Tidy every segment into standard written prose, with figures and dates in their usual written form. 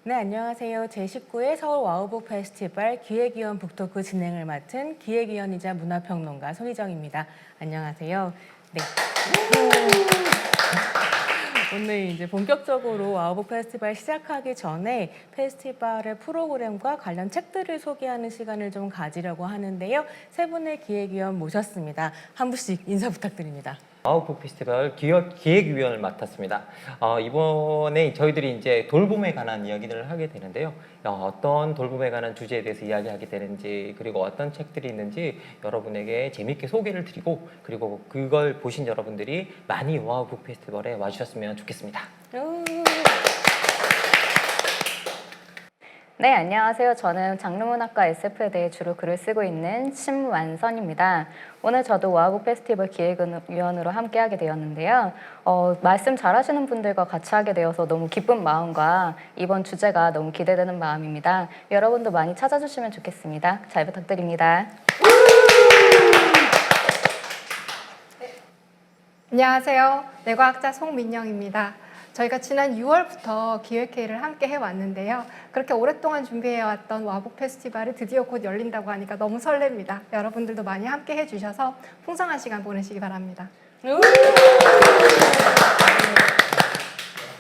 네, 안녕하세요. 제19회 서울 와우북 페스티벌 기획위원 북토크 진행을 맡은 기획위원이자 문화평론가 손희정입니다. 안녕하세요. 네. 오늘 이제 본격적으로 와우북 페스티벌 시작하기 전에 페스티벌의 프로그램과 관련 책들을 소개하는 시간을 좀 가지려고 하는데요. 세 분의 기획위원 모셨습니다. 한 분씩 인사 부탁드립니다. 와우북 페스티벌 기획위원을 맡았습니다. 이번에 저희들이 이제 돌봄에 관한 이야기를 하게 되는데요. 어떤 돌봄에 관한 주제에 대해서 이야기하게 되는지, 그리고 어떤 책들이 있는지 여러분에게 재밌게 소개를 드리고, 그리고 그걸 보신 여러분들이 많이 와우북 페스티벌에 와주셨으면 좋겠습니다. 네, 안녕하세요. 저는 장르문학과 SF에 대해 주로 글을 쓰고 있는 심완선입니다. 오늘 저도 와우북 페스티벌 기획위원으로 함께하게 되었는데요. 말씀 잘하시는 분들과 같이 하게 되어서 너무 기쁜 마음과 이번 주제가 너무 기대되는 마음입니다. 여러분도 많이 찾아주시면 좋겠습니다. 잘 부탁드립니다. 안녕하세요. 뇌과학자 송민영입니다. 저희가 지난 6월부터 기획회의를 함께 해왔는데요. 그렇게 오랫동안 준비해왔던 와북 페스티벌이 드디어 곧 열린다고 하니까 너무 설렙니다. 여러분들도 많이 함께 해주셔서 풍성한 시간 보내시기 바랍니다.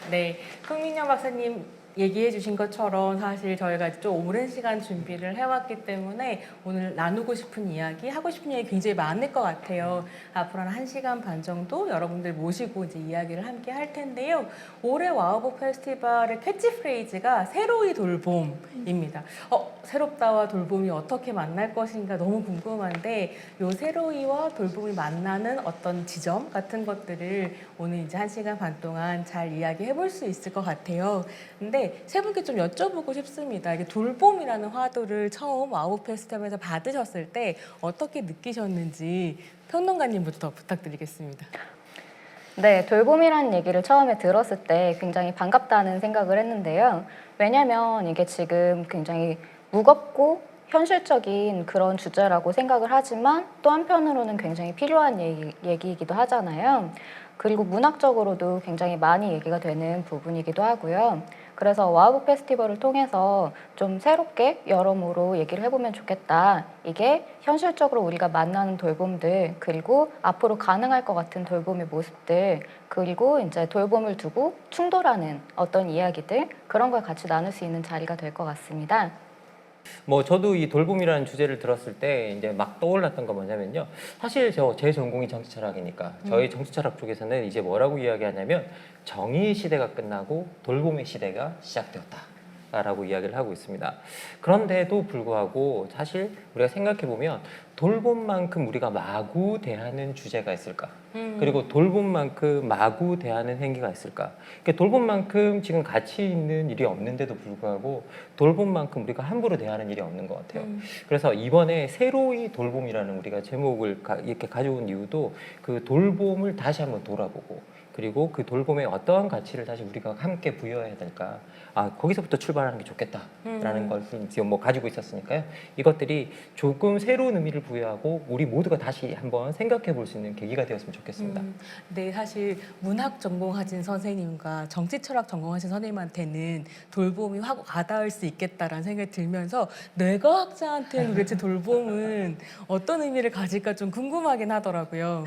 네, 송민영 박사님 얘기해 주신 것처럼 사실 저희가 좀 오랜 시간 준비를 해왔기 때문에 오늘 나누고 싶은 이야기, 하고 싶은 이야기 굉장히 많을 것 같아요. 앞으로 한 1시간 반 정도 여러분들 모시고 이제 이야기를 함께 할 텐데요. 올해 와우북 페스티벌의 캐치프레이즈가 새로이 돌봄입니다. 새롭다와 돌봄이 어떻게 만날 것인가 너무 궁금한데 요 새로이와 돌봄이 만나는 어떤 지점 같은 것들을 오늘 이제 1시간 반 동안 잘 이야기해 볼 수 있을 것 같아요. 근데 세 분께 좀 여쭤보고 싶습니다. 이게 돌봄이라는 화두를 처음 와우북 페스티벌에서 받으셨을 때 어떻게 느끼셨는지 평론가님부터 부탁드리겠습니다. 네, 돌봄이라는 얘기를 처음에 들었을 때 굉장히 반갑다는 생각을 했는데요. 왜냐면 이게 지금 굉장히 무겁고 현실적인 그런 주제라고 생각을 하지만 또 한편으로는 굉장히 필요한 얘기이기도 하잖아요. 그리고 문학적으로도 굉장히 많이 얘기가 되는 부분이기도 하고요. 그래서 와우북 페스티벌을 통해서 좀 새롭게 여러모로 얘기를 해보면 좋겠다. 이게 현실적으로 우리가 만나는 돌봄들, 그리고 앞으로 가능할 것 같은 돌봄의 모습들, 그리고 이제 돌봄을 두고 충돌하는 어떤 이야기들, 그런 걸 같이 나눌 수 있는 자리가 될 것 같습니다. 저도 이 돌봄이라는 주제를 들었을 때 이제 막 떠올랐던 건 뭐냐면요. 사실 제 전공이 정치철학이니까 저희 정치철학 쪽에서는 이제 뭐라고 이야기하냐면 정의의 시대가 끝나고 돌봄의 시대가 시작되었다라고 이야기를 하고 있습니다. 그런데도 불구하고 사실 우리가 생각해 보면 돌봄만큼 우리가 마구 대하는 주제가 있을까? 그리고 돌봄만큼 마구 대하는 행위가 있을까? 그러니까 돌봄만큼 지금 가치 있는 일이 없는데도 불구하고 돌봄만큼 우리가 함부로 대하는 일이 없는 것 같아요. 그래서 이번에 새로이 돌봄이라는 우리가 제목을 이렇게 가져온 이유도 그 돌봄을 다시 한번 돌아보고 그리고 그 돌봄에 어떠한 가치를 다시 우리가 함께 부여해야 될까? 거기서부터 출발하는 게 좋겠다라는 걸 지금 가지고 있었으니까요. 이것들이 조금 새로운 의미를 부여하고 우리 모두가 다시 한번 생각해 볼 수 있는 계기가 되었으면 좋겠습니다. 네, 사실 문학 전공하신 선생님과 정치철학 전공하신 선생님한테는 돌봄이 확 와닿을 수 있겠다라는 생각이 들면서 뇌과학자한테는 도대체 돌봄은 어떤 의미를 가질까 좀 궁금하긴 하더라고요.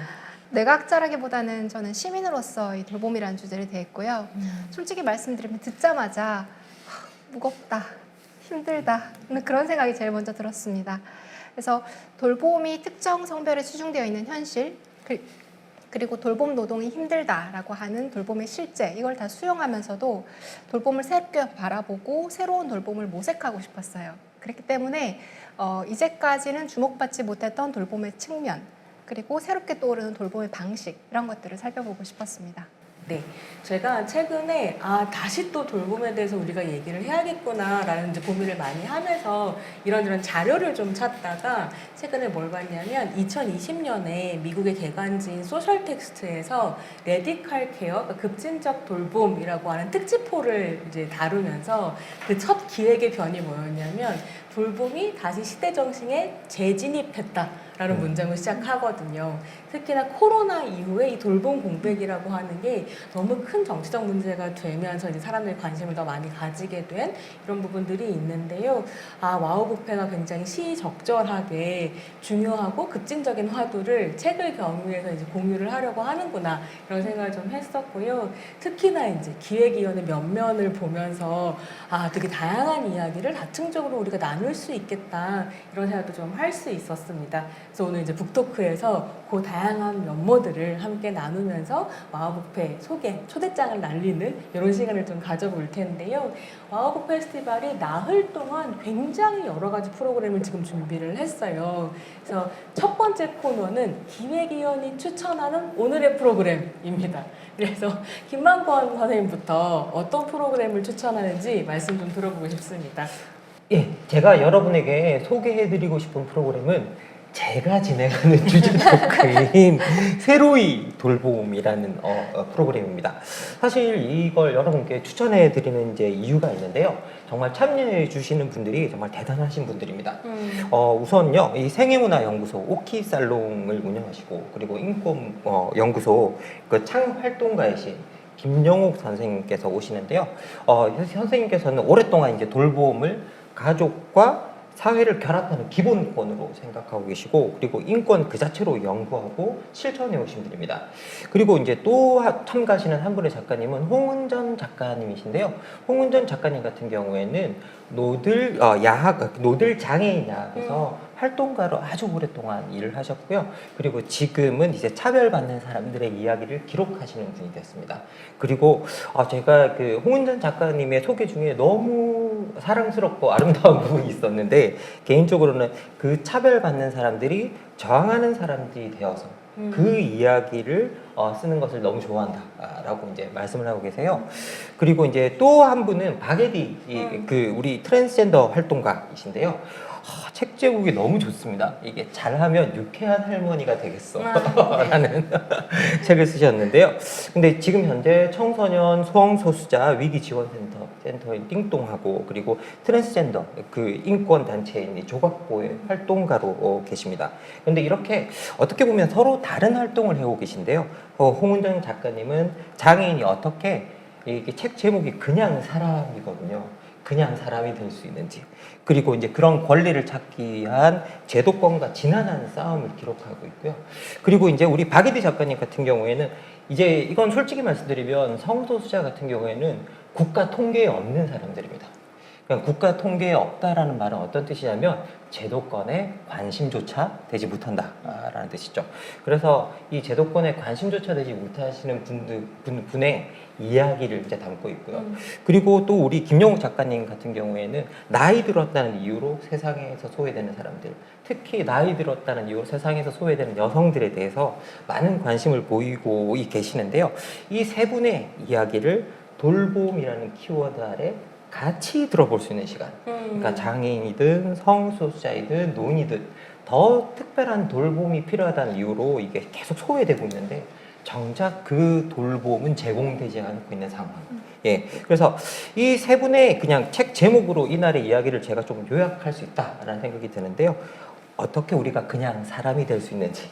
뇌과학자라기보다는 저는 시민으로서 이 돌봄이라는 주제를 대했고요. 솔직히 말씀드리면 듣자마자 무겁다, 힘들다 그런 생각이 제일 먼저 들었습니다. 그래서 돌봄이 특정 성별에 수중되어 있는 현실 그리고 돌봄 노동이 힘들다라고 하는 돌봄의 실제 이걸 다 수용하면서도 돌봄을 새롭게 바라보고 새로운 돌봄을 모색하고 싶었어요. 그렇기 때문에 이제까지는 주목받지 못했던 돌봄의 측면 그리고 새롭게 떠오르는 돌봄의 방식 이런 것들을 살펴보고 싶었습니다. 네, 제가 최근에 다시 또 돌봄에 대해서 우리가 얘기를 해야겠구나라는 이제 고민을 많이 하면서 이런저런 자료를 좀 찾다가 최근에 뭘 봤냐면 2020년에 미국의 개관지인 소셜 텍스트에서 레디칼 케어, 그러니까 급진적 돌봄이라고 하는 특집호를 이제 다루면서 그 첫 기획의 변이 뭐였냐면 돌봄이 다시 시대 정신에 재진입했다라는 문장을 시작하거든요. 특히나 코로나 이후에 이 돌봄 공백이라고 하는 게 너무 큰 정치적 문제가 되면서 이제 사람들이 관심을 더 많이 가지게 된 이런 부분들이 있는데요. 와우 뷔페가 굉장히 시적절하게 중요하고 급진적인 화두를 책을 경유해서 이제 공유를 하려고 하는구나 이런 생각을 좀 했었고요. 특히나 이제 기획위원회 면면을 보면서 되게 다양한 이야기를 다층적으로 우리가 나눌 수 있겠다 이런 생각도 좀 할 수 있었습니다. 그래서 오늘 이제 북토크에서 그 다양한 면모들을 함께 나누면서 와우 뷔페 소개, 초대장을 날리는 이런 시간을 좀 가져볼 텐데요. 와우 뷔페 페스티벌이 나흘 동안 굉장히 여러 가지 프로그램을 지금 준비를 했어요. 그래서 첫 번째 코너는 기획위원이 추천하는 오늘의 프로그램입니다. 그래서 김만권 선생님부터 어떤 프로그램을 추천하는지 말씀 좀 들어보고 싶습니다. 예, 제가 여러분에게 소개해드리고 싶은 프로그램은 제가 진행하는 주제 토크인 새로이 돌봄이라는 프로그램입니다. 사실 이걸 여러분께 추천해드리는 이제 이유가 있는데요. 정말 참여해주시는 분들이 정말 대단하신 분들입니다. 우선요, 이 생애문화연구소 오키살롱을 운영하시고 그리고 인권연구소 그 창활동가이신 김영옥 선생님께서 오시는데요. 선생님께서는 오랫동안 이제 돌봄을 가족과 사회를 결합하는 기본권으로 생각하고 계시고 그리고 인권 그 자체로 연구하고 실천해 오신 분입니다. 그리고 이제 또 참가하시는 한 분의 작가님은 홍은전 작가님이신데요. 홍은전 작가님 같은 경우에는 노들 장애인 야학에서 활동가로 아주 오랫동안 일을 하셨고요. 그리고 지금은 이제 차별받는 사람들의 이야기를 기록하시는 분이 됐습니다. 그리고 제가 그 홍은전 작가님의 소개 중에 너무 사랑스럽고 아름다운 부분이 있었는데 개인적으로는 그 차별받는 사람들이 저항하는 사람들이 되어서 그 이야기를 쓰는 것을 너무 좋아한다라고 이제 말씀을 하고 계세요. 그리고 이제 또 한 분은 박예디 그 우리 트랜스젠더 활동가이신데요. 책 제목이 너무 좋습니다. 이게 잘하면 유쾌한 할머니가 되겠어 라는 책을 쓰셨는데요. 근데 지금 현재 청소년 성소수자 위기지원센터인 띵똥하고 그리고 트랜스젠더 그 인권단체인 조각보의 활동가로 계십니다. 근데 이렇게 어떻게 보면 서로 다른 활동을 해오고 계신데요. 홍은정 작가님은 장애인이 어떻게 이게 책 제목이 그냥 사람이거든요. 그냥 사람이 될 수 있는지 그리고 이제 그런 권리를 찾기 위한 제도권과 지난한 싸움을 기록하고 있고요. 그리고 이제 우리 박예디 작가님 같은 경우에는 이제 이건 솔직히 말씀드리면 성소수자 같은 경우에는 국가 통계에 없는 사람들입니다. 그냥 국가 통계에 없다라는 말은 어떤 뜻이냐면 제도권에 관심조차 되지 못한다라는 뜻이죠. 그래서 이 제도권에 관심조차 되지 못하시는 분의 이야기를 이제 담고 있고요. 그리고 또 우리 김영욱 작가님 같은 경우에는 나이 들었다는 이유로 세상에서 소외되는 사람들, 특히 나이 들었다는 이유로 세상에서 소외되는 여성들에 대해서 많은 관심을 보이고 계시는데요. 이 세 분의 이야기를 돌봄이라는 키워드 아래 같이 들어볼 수 있는 시간. 그러니까 장애인이든 성소수자이든 노인이든 더 특별한 돌봄이 필요하다는 이유로 이게 계속 소외되고 있는데 정작 그 돌봄은 제공되지 않고 있는 상황. 예, 그래서 이 세 분의 그냥 책 제목으로 이날의 이야기를 제가 좀 요약할 수 있다라는 생각이 드는데요. 어떻게 우리가 그냥 사람이 될 수 있는지,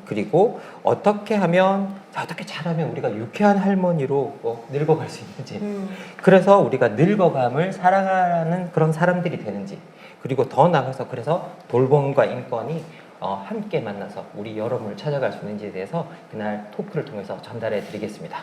그리고 어떻게 잘하면 우리가 유쾌한 할머니로 늙어갈 수 있는지, 그래서 우리가 늙어감을 사랑하는 그런 사람들이 되는지, 그리고 더 나아가서 그래서 돌봄과 인권이 함께 만나서 우리 여러분을 찾아갈 수 있는지에 대해서 그날 토크를 통해서 전달해 드리겠습니다.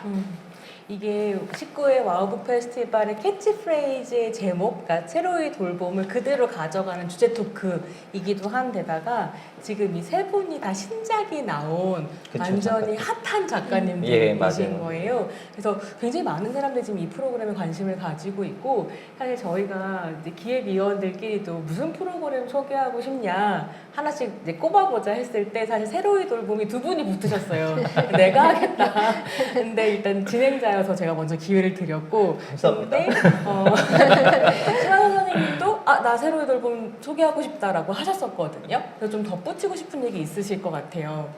이게 19회 와우 뷔페 페스티벌의 캐치프레이즈의 제목, 그러니까 새로이 돌봄을 그대로 가져가는 주제 토크이기도 한데다가 지금 이 세 분이 다 신작이 나온 그쵸, 완전히 작가님. 핫한 작가님들이신 예, 맞아요. 거예요. 그래서 굉장히 많은 사람들이 지금 이 프로그램에 관심을 가지고 있고 사실 저희가 이제 기획위원들끼리도 무슨 프로그램 소개하고 싶냐 하나씩 이제 꼽아보자 했을 때 사실 새로이 돌봄이 두 분이 붙으셨어요. 내가 하겠다. 근데 일단 진행자여서 제가 먼저 기회를 드렸고 감사합니다. 근데 신환 선생님도 나 새로이 돌봄 소개하고 싶다라고 하셨었거든요. 그래서 좀 덧붙이고 싶은 얘기 있으실 것 같아요.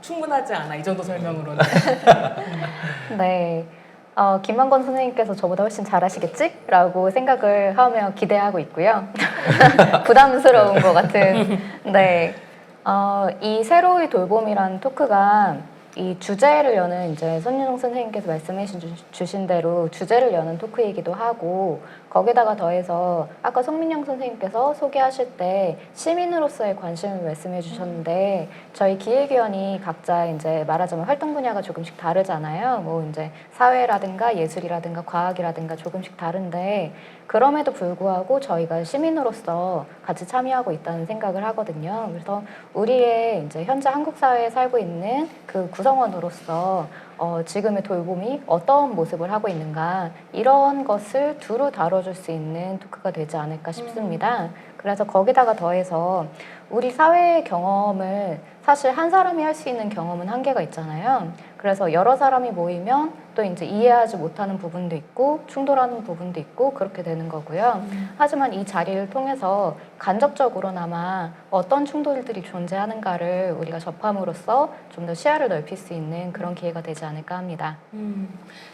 충분하지 않아 이 정도 설명으로는. 네. 김만건 선생님께서 저보다 훨씬 잘하시겠지? 라고 생각을 하며 기대하고 있고요. 부담스러운 것 같은. 네. 이 세로의 돌봄이라는 토크가 이 주제를 여는 이제 손윤홍 선생님께서 말씀해 주신 대로 주제를 여는 토크이기도 하고 거기다가 더해서 아까 송민영 선생님께서 소개하실 때 시민으로서의 관심을 말씀해 주셨는데 저희 기획위원이 각자 이제 말하자면 활동 분야가 조금씩 다르잖아요. 뭐 이제 사회라든가 예술이라든가 과학이라든가 조금씩 다른데 그럼에도 불구하고 저희가 시민으로서 같이 참여하고 있다는 생각을 하거든요. 그래서 우리의 이제 현재 한국 사회에 살고 있는 그 구성원으로서 지금의 돌봄이 어떤 모습을 하고 있는가 이런 것을 두루 다뤄줄 수 있는 토크가 되지 않을까 싶습니다. 그래서 거기다가 더해서 우리 사회의 경험을 사실 한 사람이 할 수 있는 경험은 한계가 있잖아요. 그래서 여러 사람이 모이면 또 이제 이해하지 못하는 부분도 있고 충돌하는 부분도 있고 그렇게 되는 거고요. 하지만 이 자리를 통해서 간접적으로나마 어떤 충돌들이 존재하는가를 우리가 접함으로써 좀 더 시야를 넓힐 수 있는 그런 기회가 되지 않을까 합니다.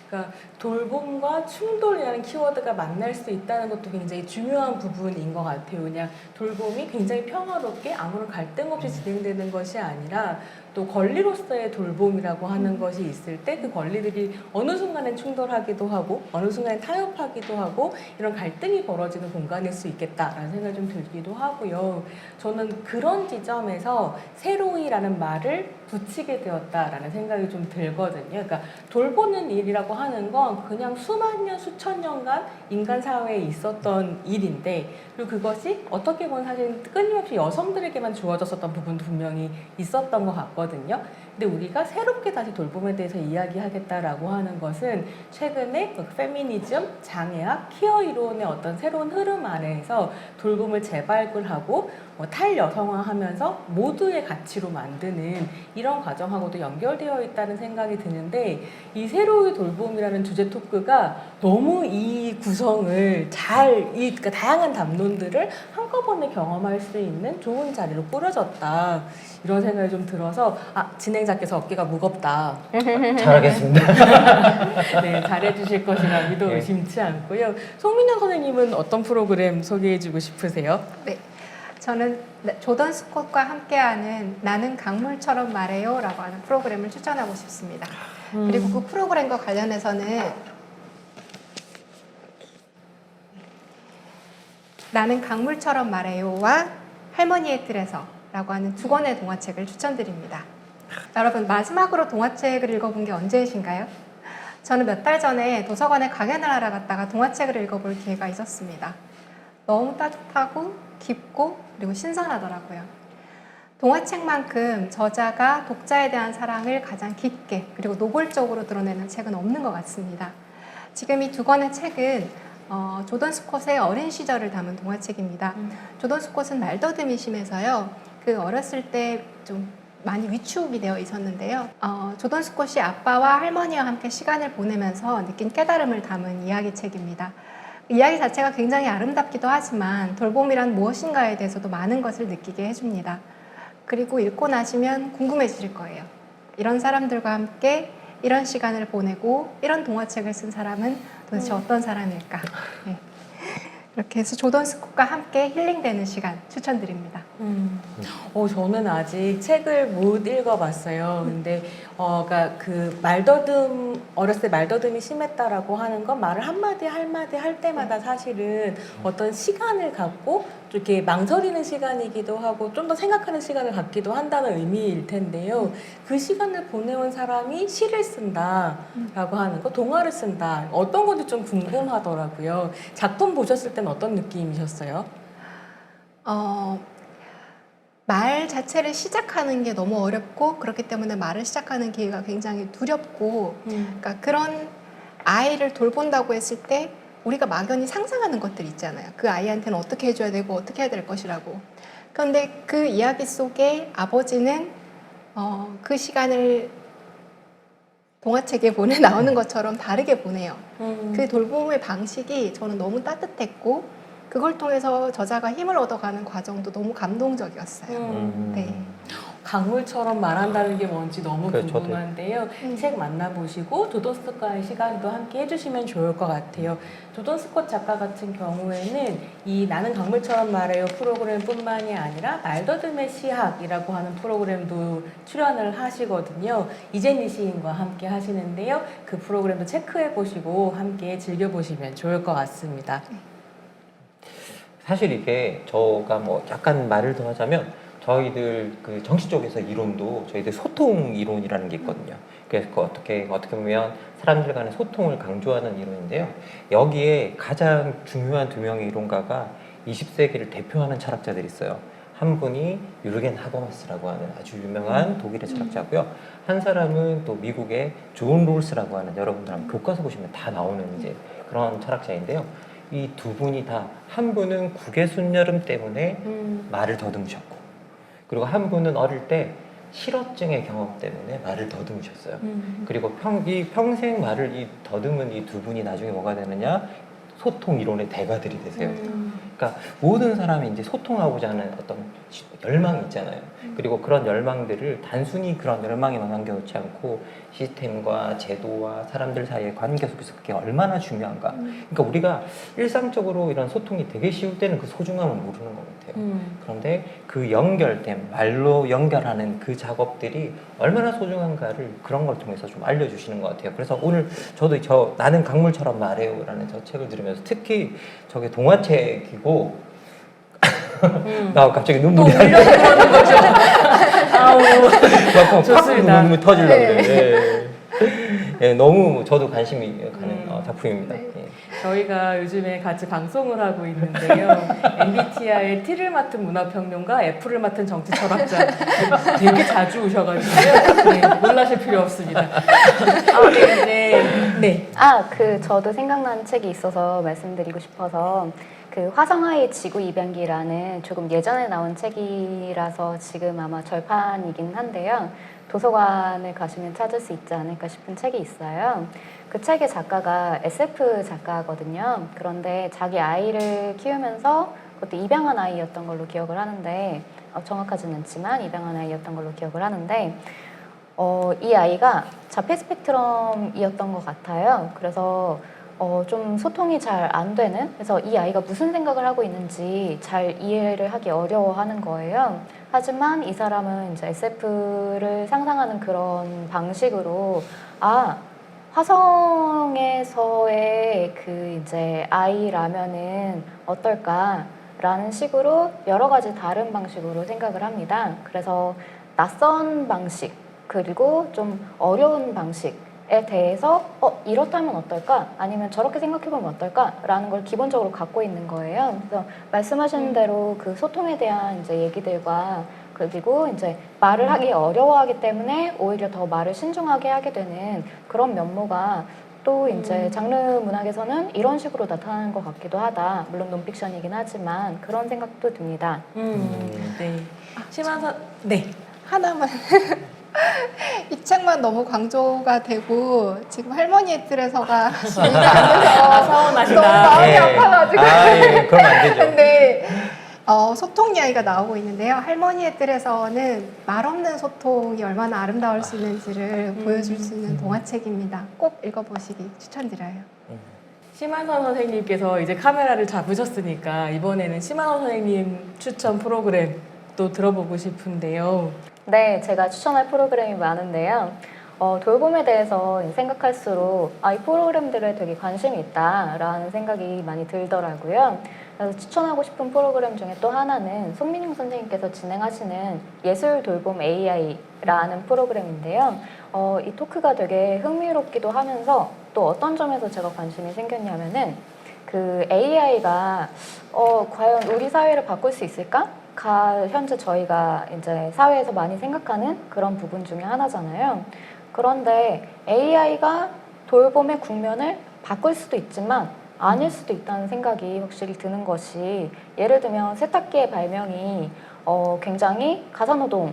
그러니까 돌봄과 충돌이라는 키워드가 만날 수 있다는 것도 굉장히 중요한 부분인 것 같아요. 그냥 돌봄이 굉장히 평화롭게 아무런 갈등 없이 진행되는 것이 아니라 또 권리로서의 돌봄이라고 하는 것이 있을 때 그 권리들이 어느 순간엔 충돌하기도 하고 어느 순간엔 타협하기도 하고 이런 갈등이 벌어지는 공간일 수 있겠다라는 생각이 좀 들기도 하고요. 저는 그런 지점에서 새로이라는 말을 붙이게 되었다라는 생각이 좀 들거든요. 그러니까 돌보는 일이라고 하는 건 그냥 수만 년, 수천 년간 인간 사회에 있었던 일인데 그리고 그것이 어떻게 보면 사실 끊임없이 여성들에게만 주어졌었던 부분도 분명히 있었던 것 같거든요. 근데 우리가 새롭게 다시 돌봄에 대해서 이야기하겠다라고 하는 것은 최근에 그 페미니즘, 장애학, 키어 이론의 어떤 새로운 흐름 안에서 돌봄을 재발굴하고 탈여성화하면서 모두의 가치로 만드는 이런 과정하고도 연결되어 있다는 생각이 드는데 이 새로운 돌봄이라는 주제 토크가 너무 이 구성을 그러니까 다양한 담론들을 한꺼번에 경험할 수 있는 좋은 자리로 꾸려졌다. 이런 생각이 좀 들어서 진행자께서 어깨가 무겁다. 잘하겠습니다. 네, 잘해주실 것이라 믿어 네. 의심치 않고요. 송민영 선생님은 어떤 프로그램 소개해주고 싶으세요? 네, 저는 조던 스콧과 함께하는 나는 강물처럼 말해요 라고 하는 프로그램을 추천하고 싶습니다. 그리고 그 프로그램과 관련해서는 나는 강물처럼 말해요와 할머니의 틀에서 라고 하는 두 권의 동화책을 추천드립니다. 여러분 마지막으로 동화책을 읽어본 게 언제이신가요? 저는 몇 달 전에 도서관에 강연을 하러 갔다가 동화책을 읽어볼 기회가 있었습니다. 너무 따뜻하고 깊고 그리고 신선하더라고요. 동화책만큼 저자가 독자에 대한 사랑을 가장 깊게 그리고 노골적으로 드러내는 책은 없는 것 같습니다. 지금 이 두 권의 책은 조던 스콧의 어린 시절을 담은 동화책입니다. 조던 스콧은 말더듬이 심해서요. 그 어렸을 때 좀 많이 위축이 되어 있었는데요. 조던 스콧이 아빠와 할머니와 함께 시간을 보내면서 느낀 깨달음을 담은 이야기책입니다. 이야기 자체가 굉장히 아름답기도 하지만 돌봄이란 무엇인가에 대해서도 많은 것을 느끼게 해줍니다. 그리고 읽고 나시면 궁금해질 거예요. 이런 사람들과 함께 이런 시간을 보내고 이런 동화책을 쓴 사람은 도대체 어떤 사람일까? 네. 이렇게 해서 조던 스콧과 함께 힐링되는 시간 추천드립니다. 저는 아직 책을 못 읽어봤어요. 근데 그러니까 그 어렸을 때 말더듬이 심했다라고 하는 건 말을 한마디 할 때마다 사실은 어떤 시간을 갖고 이렇게 망설이는 시간이기도 하고 좀 더 생각하는 시간을 갖기도 한다는 의미일 텐데요. 그 시간을 보내온 사람이 시를 쓴다라고 하는 거, 동화를 쓴다. 어떤 건지 좀 궁금하더라고요. 작품 보셨을 때는 어떤 느낌이셨어요? 말 자체를 시작하는 게 너무 어렵고 그렇기 때문에 말을 시작하는 기회가 굉장히 두렵고 그러니까 그런 아이를 돌본다고 했을 때 우리가 막연히 상상하는 것들이 있잖아요. 그 아이한테는 어떻게 해줘야 되고 어떻게 해야 될 것이라고. 그런데 그 이야기 속에 아버지는 그 시간을 동화책에 나오는 것처럼 다르게 보내요. 그 돌봄의 방식이 저는 너무 따뜻했고 그걸 통해서 저자가 힘을 얻어가는 과정도 너무 감동적이었어요. 네. 강물처럼 말한다는 게 뭔지 너무 그래, 저도. 궁금한데요. 책 만나보시고 도돈 스콧과의 시간도 함께 해주시면 좋을 것 같아요. 도돈 스콧 작가 같은 경우에는 이 나는 강물처럼 말해요 프로그램뿐만이 아니라 말더듬의 시학이라고 하는 프로그램도 출연을 하시거든요. 이재니 시인과 함께 하시는데요. 그 프로그램도 체크해 보시고 함께 즐겨보시면 좋을 것 같습니다. 사실 이게 저가 뭐 약간 말을 더 하자면 저희들 그 정치 쪽에서 이론도 저희들 소통 이론이라는 게 있거든요. 그래서 그 어떻게 보면 사람들 간의 소통을 강조하는 이론인데요. 여기에 가장 중요한 두 명의 이론가가 20세기를 대표하는 철학자들이 있어요. 한 분이 유르겐 하버마스라고 하는 아주 유명한 독일의 철학자고요. 한 사람은 또 미국의 존 롤스라고 하는, 여러분들 한번 교과서 보시면 다 나오는 이제 그런 철학자인데요. 이 두 분이 다, 한 분은 국외 순여름 때문에 말을 더듬으셨고, 그리고 한 분은 어릴 때 실어증의 경험 때문에 말을 더듬으셨어요. 그리고 평생 말을 더듬은 이 두 분이 나중에 뭐가 되느냐? 소통 이론의 대가들이 되세요. 그러니까 모든 사람이 이제 소통하고자 하는 어떤 열망이 있잖아요. 그리고 그런 열망들을 단순히 그런 열망에만 남겨놓지 않고 시스템과 제도와 사람들 사이의 관계 속에서 그게 얼마나 중요한가. 그러니까 우리가 일상적으로 이런 소통이 되게 쉬울 때는 그 소중함을 모르는 것 같아요. 그런데 그 연결됨, 말로 연결하는 그 작업들이 얼마나 소중한가를 그런 걸 통해서 좀 알려주시는 것 같아요. 그래서 오늘 저도 나는 강물처럼 말해요라는 저 책을 들으면서 특히 저게 동화책이고 나 갑자기 눈물이 나네. 그러는 거죠. 아우, 좋습니다. 눈물이 터지려고 네. 그래. 예, 너무 저도 관심이 가는 작품입니다. 네. 예. 저희가 요즘에 같이 방송을 하고 있는데요. MBTI의 T를 맡은 문화평론가, F를 맡은 정치 철학자 되게 자주 오셔가지고요. 네, 놀라실 필요 없습니다. 네. 저도 생각나는 책이 있어서 말씀드리고 싶어서, 그 화성하의 지구 입양기라는 조금 예전에 나온 책이라서 지금 아마 절판이긴 한데요. 도서관을 가시면 찾을 수 있지 않을까 싶은 책이 있어요. 그 책의 작가가 SF 작가거든요. 그런데 자기 아이를 키우면서 그것도 입양한 아이였던 걸로 기억을 하는데, 정확하지는 않지만 입양한 아이였던 걸로 기억을 하는데, 이 아이가 자폐 스펙트럼이었던 것 같아요. 그래서 좀 소통이 잘 안 되는, 그래서 이 아이가 무슨 생각을 하고 있는지 잘 이해를 하기 어려워하는 거예요. 하지만 이 사람은 이제 SF를 상상하는 그런 방식으로, 화성에서의 그 이제 아이라면은 어떨까라는 식으로 여러 가지 다른 방식으로 생각을 합니다. 그래서 낯선 방식, 그리고 좀 어려운 방식에 대해서 이렇다면 어떨까? 아니면 저렇게 생각해보면 어떨까? 라는 걸 기본적으로 갖고 있는 거예요. 그래서 말씀하신 대로 그 소통에 대한 이제 얘기들과, 그리고 이제 말을 하기 어려워하기 때문에 오히려 더 말을 신중하게 하게 되는 그런 면모가 또 이제 장르 문학에서는 이런 식으로 나타나는 것 같기도 하다. 물론 논픽션이긴 하지만 그런 생각도 듭니다. 네. 심한선, 네. 하나만 이 책만 너무 강조가 되고 지금 할머니의 뜰에서가 이해가 안 돼서 서운하시다. 너무 마음이 아파가지고. 예, 그러면 안 되죠. 근데 소통 이야기가 나오고 있는데요. 할머니의 뜰에서는 말 없는 소통이 얼마나 아름다울 수 있는지를 보여줄 수 있는 동화책입니다. 꼭 읽어보시기 추천드려요. 심한선 선생님께서 이제 카메라를 잡으셨으니까 이번에는 심한선 선생님 추천 프로그램 또 들어보고 싶은데요. 네, 제가 추천할 프로그램이 많은데요. 돌봄에 대해서 생각할수록 이 프로그램들에 되게 관심이 있다라는 생각이 많이 들더라고요. 그래서 추천하고 싶은 프로그램 중에 또 하나는 손민영 선생님께서 진행하시는 예술 돌봄 AI라는 프로그램인데요. 이 토크가 되게 흥미롭기도 하면서 또 어떤 점에서 제가 관심이 생겼냐면은 그 AI가 과연 우리 사회를 바꿀 수 있을까? 현재 저희가 이제 사회에서 많이 생각하는 그런 부분 중에 하나잖아요. 그런데 AI가 돌봄의 국면을 바꿀 수도 있지만 아닐 수도 있다는 생각이 확실히 드는 것이, 예를 들면 세탁기의 발명이 굉장히 가사노동을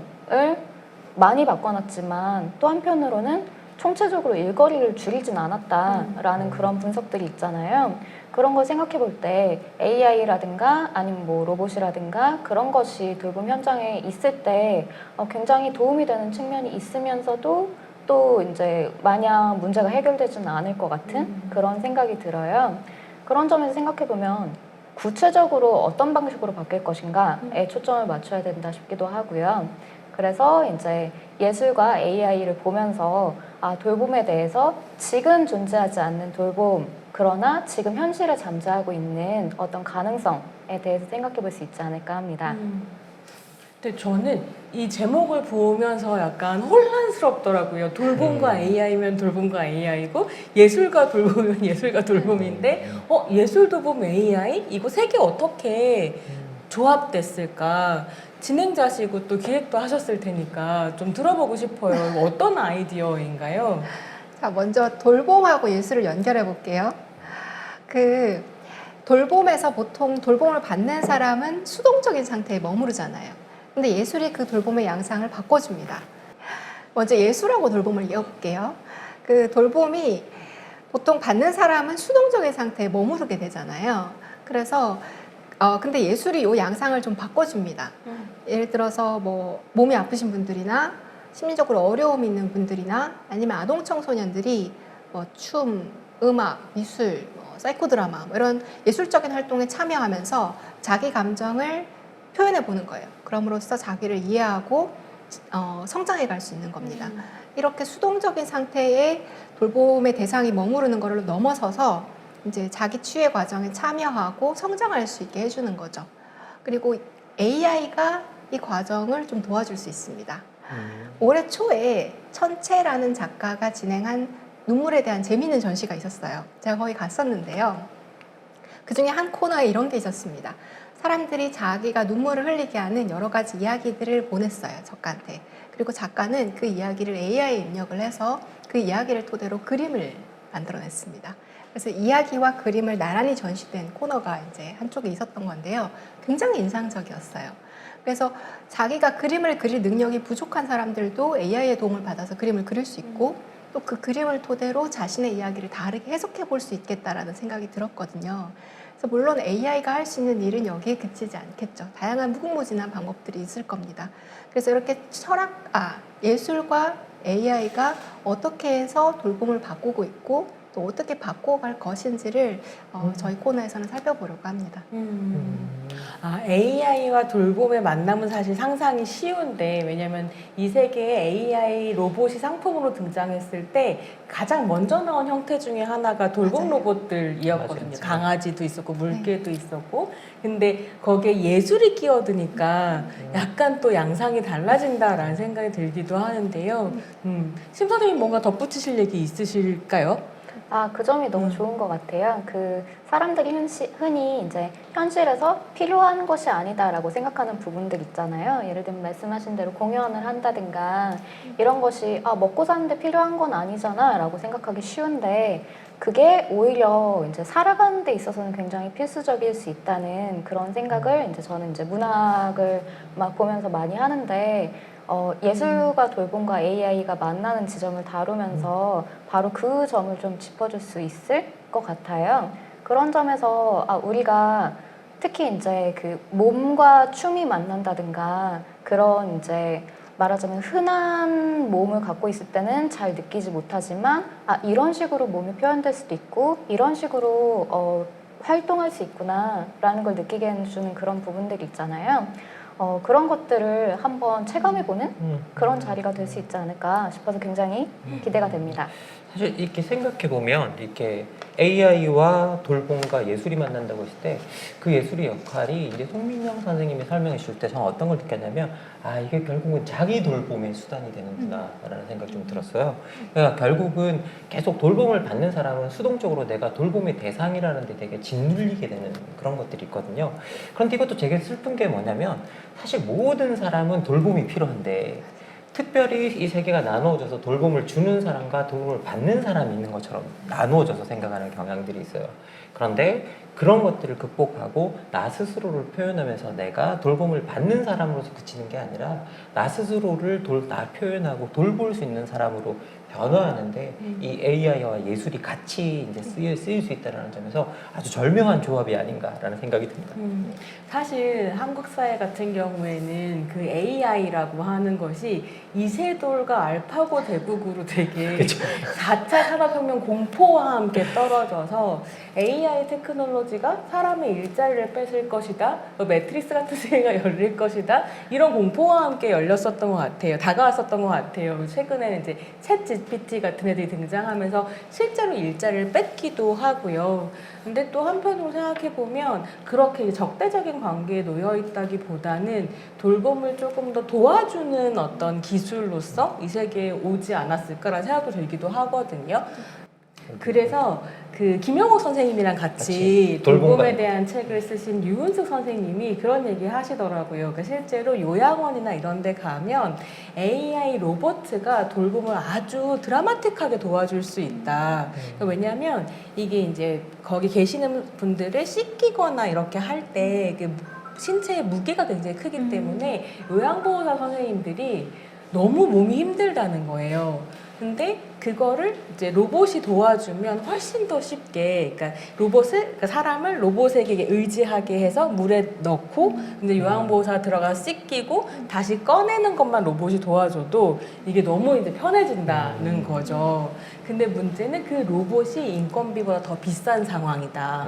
많이 바꿔놨지만 또 한편으로는 총체적으로 일거리를 줄이진 않았다라는 그런 분석들이 있잖아요. 그런 걸 생각해 볼 때 AI라든가 아니면 뭐 로봇이라든가 그런 것이 돌봄 현장에 있을 때 굉장히 도움이 되는 측면이 있으면서도 또 이제 마냥 문제가 해결되지는 않을 것 같은 그런 생각이 들어요. 그런 점에서 생각해 보면 구체적으로 어떤 방식으로 바뀔 것인가에 초점을 맞춰야 된다 싶기도 하고요. 그래서 이제 예술과 AI를 보면서 돌봄에 대해서 지금 존재하지 않는 돌봄, 그러나 지금 현실에 잠재하고 있는 어떤 가능성에 대해서 생각해 볼 수 있지 않을까 합니다. 근데 저는 이 제목을 보면서 약간 혼란스럽더라고요. 돌봄과 AI면 돌봄과 AI고 예술과 돌봄이면 예술과 돌봄인데 예술 돌봄 AI? 이거 세 개 어떻게 조합됐을까? 진행자시고 또 기획도 하셨을 테니까 좀 들어보고 싶어요. 이거 어떤 아이디어인가요? 자, 먼저 돌봄하고 예술을 연결해 볼게요. 그 돌봄에서 보통 돌봄을 받는 사람은 수동적인 상태에 머무르잖아요. 근데 예술이 그 돌봄의 양상을 바꿔줍니다. 먼저 예술하고 돌봄을 이어볼게요. 그 돌봄이 보통 받는 사람은 수동적인 상태에 머무르게 되잖아요. 그래서 근데 예술이 이 양상을 좀 바꿔줍니다. 예를 들어서 뭐 몸이 아프신 분들이나 심리적으로 어려움이 있는 분들이나 아니면 아동 청소년들이 뭐 춤, 음악, 미술, 사이코드라마 뭐 이런 예술적인 활동에 참여하면서 자기 감정을 표현해 보는 거예요. 그럼으로써 자기를 이해하고 성장해 갈 수 있는 겁니다. 이렇게 수동적인 상태의 돌봄의 대상이 머무르는 것을 넘어서서 이제 자기 치유의 과정에 참여하고 성장할 수 있게 해주는 거죠. 그리고 AI가 이 과정을 좀 도와줄 수 있습니다. 올해 초에 천채라는 작가가 진행한 눈물에 대한 재미있는 전시가 있었어요. 제가 거기 갔었는데요. 그 중에 한 코너에 이런 게 있었습니다. 사람들이 자기가 눈물을 흘리게 하는 여러 가지 이야기들을 보냈어요, 작가한테. 그리고 작가는 그 이야기를 AI에 입력을 해서 그 이야기를 토대로 그림을 만들어냈습니다. 그래서 이야기와 그림을 나란히 전시된 코너가 이제 한쪽에 있었던 건데요. 굉장히 인상적이었어요. 그래서 자기가 그림을 그릴 능력이 부족한 사람들도 AI의 도움을 받아서 그림을 그릴 수 있고 또 그 그림을 토대로 자신의 이야기를 다르게 해석해 볼 수 있겠다라는 생각이 들었거든요. 그래서 물론 AI가 할 수 있는 일은 여기에 그치지 않겠죠. 다양한 무궁무진한 방법들이 있을 겁니다. 그래서 이렇게 예술과 AI가 어떻게 해서 돌봄을 바꾸고 있고 또 어떻게 바꿔갈 것인지를 저희 코너에서는 살펴보려고 합니다. AI와 돌봄의 만남은 사실 상상이 쉬운데 왜냐면 이 세계에 AI 로봇이 상품으로 등장했을 때 가장 먼저 나온 형태 중에 하나가 돌봄 맞아요. 로봇들이었거든요. 맞아요. 강아지도 있었고 물개도 있었고 근데 거기에 예술이 끼어드니까 약간 또 양상이 달라진다라는 생각이 들기도 하는데요. 심 선생님 뭔가 덧붙이실 얘기 있으실까요? 그 점이 너무 좋은 것 같아요. 그 사람들이 흔히 이제 현실에서 필요한 것이 아니다라고 생각하는 부분들 있잖아요. 예를 들면 말씀하신 대로 공연을 한다든가 이런 것이 먹고 사는데 필요한 건 아니잖아라고 생각하기 쉬운데 그게 오히려 이제 살아가는 데 있어서는 굉장히 필수적일 수 있다는 그런 생각을 이제 저는 이제 문학을 막 보면서 많이 하는데 예술과 돌봄과 AI가 만나는 지점을 다루면서 바로 그 점을 좀 짚어줄 수 있을 것 같아요. 그런 점에서 우리가 특히 이제 그 몸과 춤이 만난다든가 그런 이제 말하자면 흔한 몸을 갖고 있을 때는 잘 느끼지 못하지만 이런 식으로 몸이 표현될 수도 있고 이런 식으로 활동할 수 있구나라는 걸 느끼게 해주는 그런 부분들이 있잖아요. 그런 것들을 한번 체감해보는 그런 자리가 될 수 있지 않을까 싶어서 굉장히 기대가 됩니다. 사실 이렇게 생각해 보면 이렇게 AI와 돌봄과 예술이 만난다고 했을 때 그 예술의 역할이 이제 송민영 선생님이 설명해 주실 때 저는 어떤 걸 느꼈냐면 이게 결국은 자기 돌봄의 수단이 되는구나라는 생각이 좀 들었어요. 그러니까 결국은 계속 돌봄을 받는 사람은 수동적으로 내가 돌봄의 대상이라는 데 되게 짓눌리게 되는 그런 것들이 있거든요. 그런데 이것도 되게 슬픈 게 뭐냐면 사실 모든 사람은 돌봄이 필요한데 특별히 이 세계가 나누어져서 돌봄을 주는 사람과 돌봄을 받는 사람이 있는 것처럼 나누어져서 생각하는 경향들이 있어요. 그런데 그런 것들을 극복하고 나 스스로를 표현하면서 내가 돌봄을 받는 사람으로서 그치는 게 아니라 나 스스로를 나 표현하고 돌볼 수 있는 사람으로 변화하는데 이 AI와 예술이 같이 이제 쓰일 수 있다는 점에서 아주 절묘한 조합이 아닌가라는 생각이 듭니다. 사실 한국 사회 같은 경우에는 그 AI라고 하는 것이 이세돌과 알파고 대국으로 되게 4차 산업혁명 공포와 함께 떨어져서 AI 테크놀로지가 사람의 일자리를 뺏을 것이다, 매트릭스 같은 세계가 열릴 것이다, 이런 공포와 함께 열렸었던 것 같아요. 다가왔었던 것 같아요. 최근에는 이제 챗 GPT 같은 애들이 등장하면서 실제로 일자리를 뺏기도 하고요. 근데 또 한편으로 생각해 보면 그렇게 적대적인 관계에 놓여 있다기보다는 돌봄을 조금 더 도와주는 어떤 기술로서 이 세계에 오지 않았을까라는 생각도 들기도 하거든요. 그래서 그 김영옥 선생님이랑 같이 돌봄에 대한 책을 쓰신 유은숙 선생님이 그런 얘기 하시더라고요. 그러니까 실제로 요양원이나 이런 데 가면 AI 로봇가 돌봄을 아주 드라마틱하게 도와줄 수 있다. 그러니까 왜냐하면 이게 이제 거기 계시는 분들을 씻기거나 이렇게 할 때 그 신체의 무게가 굉장히 크기 때문에 요양보호사 선생님들이 너무 몸이 힘들다는 거예요. 근데 그거를 이제 로봇이 도와주면 훨씬 더 쉽게, 그러니까 그러니까 사람을 로봇에게 의지하게 해서 물에 넣고, 근데 요양보호사 들어가서 씻기고 다시 꺼내는 것만 로봇이 도와줘도 이게 너무 이제 편해진다는 거죠. 근데 문제는 그 로봇이 인건비보다 더 비싼 상황이다.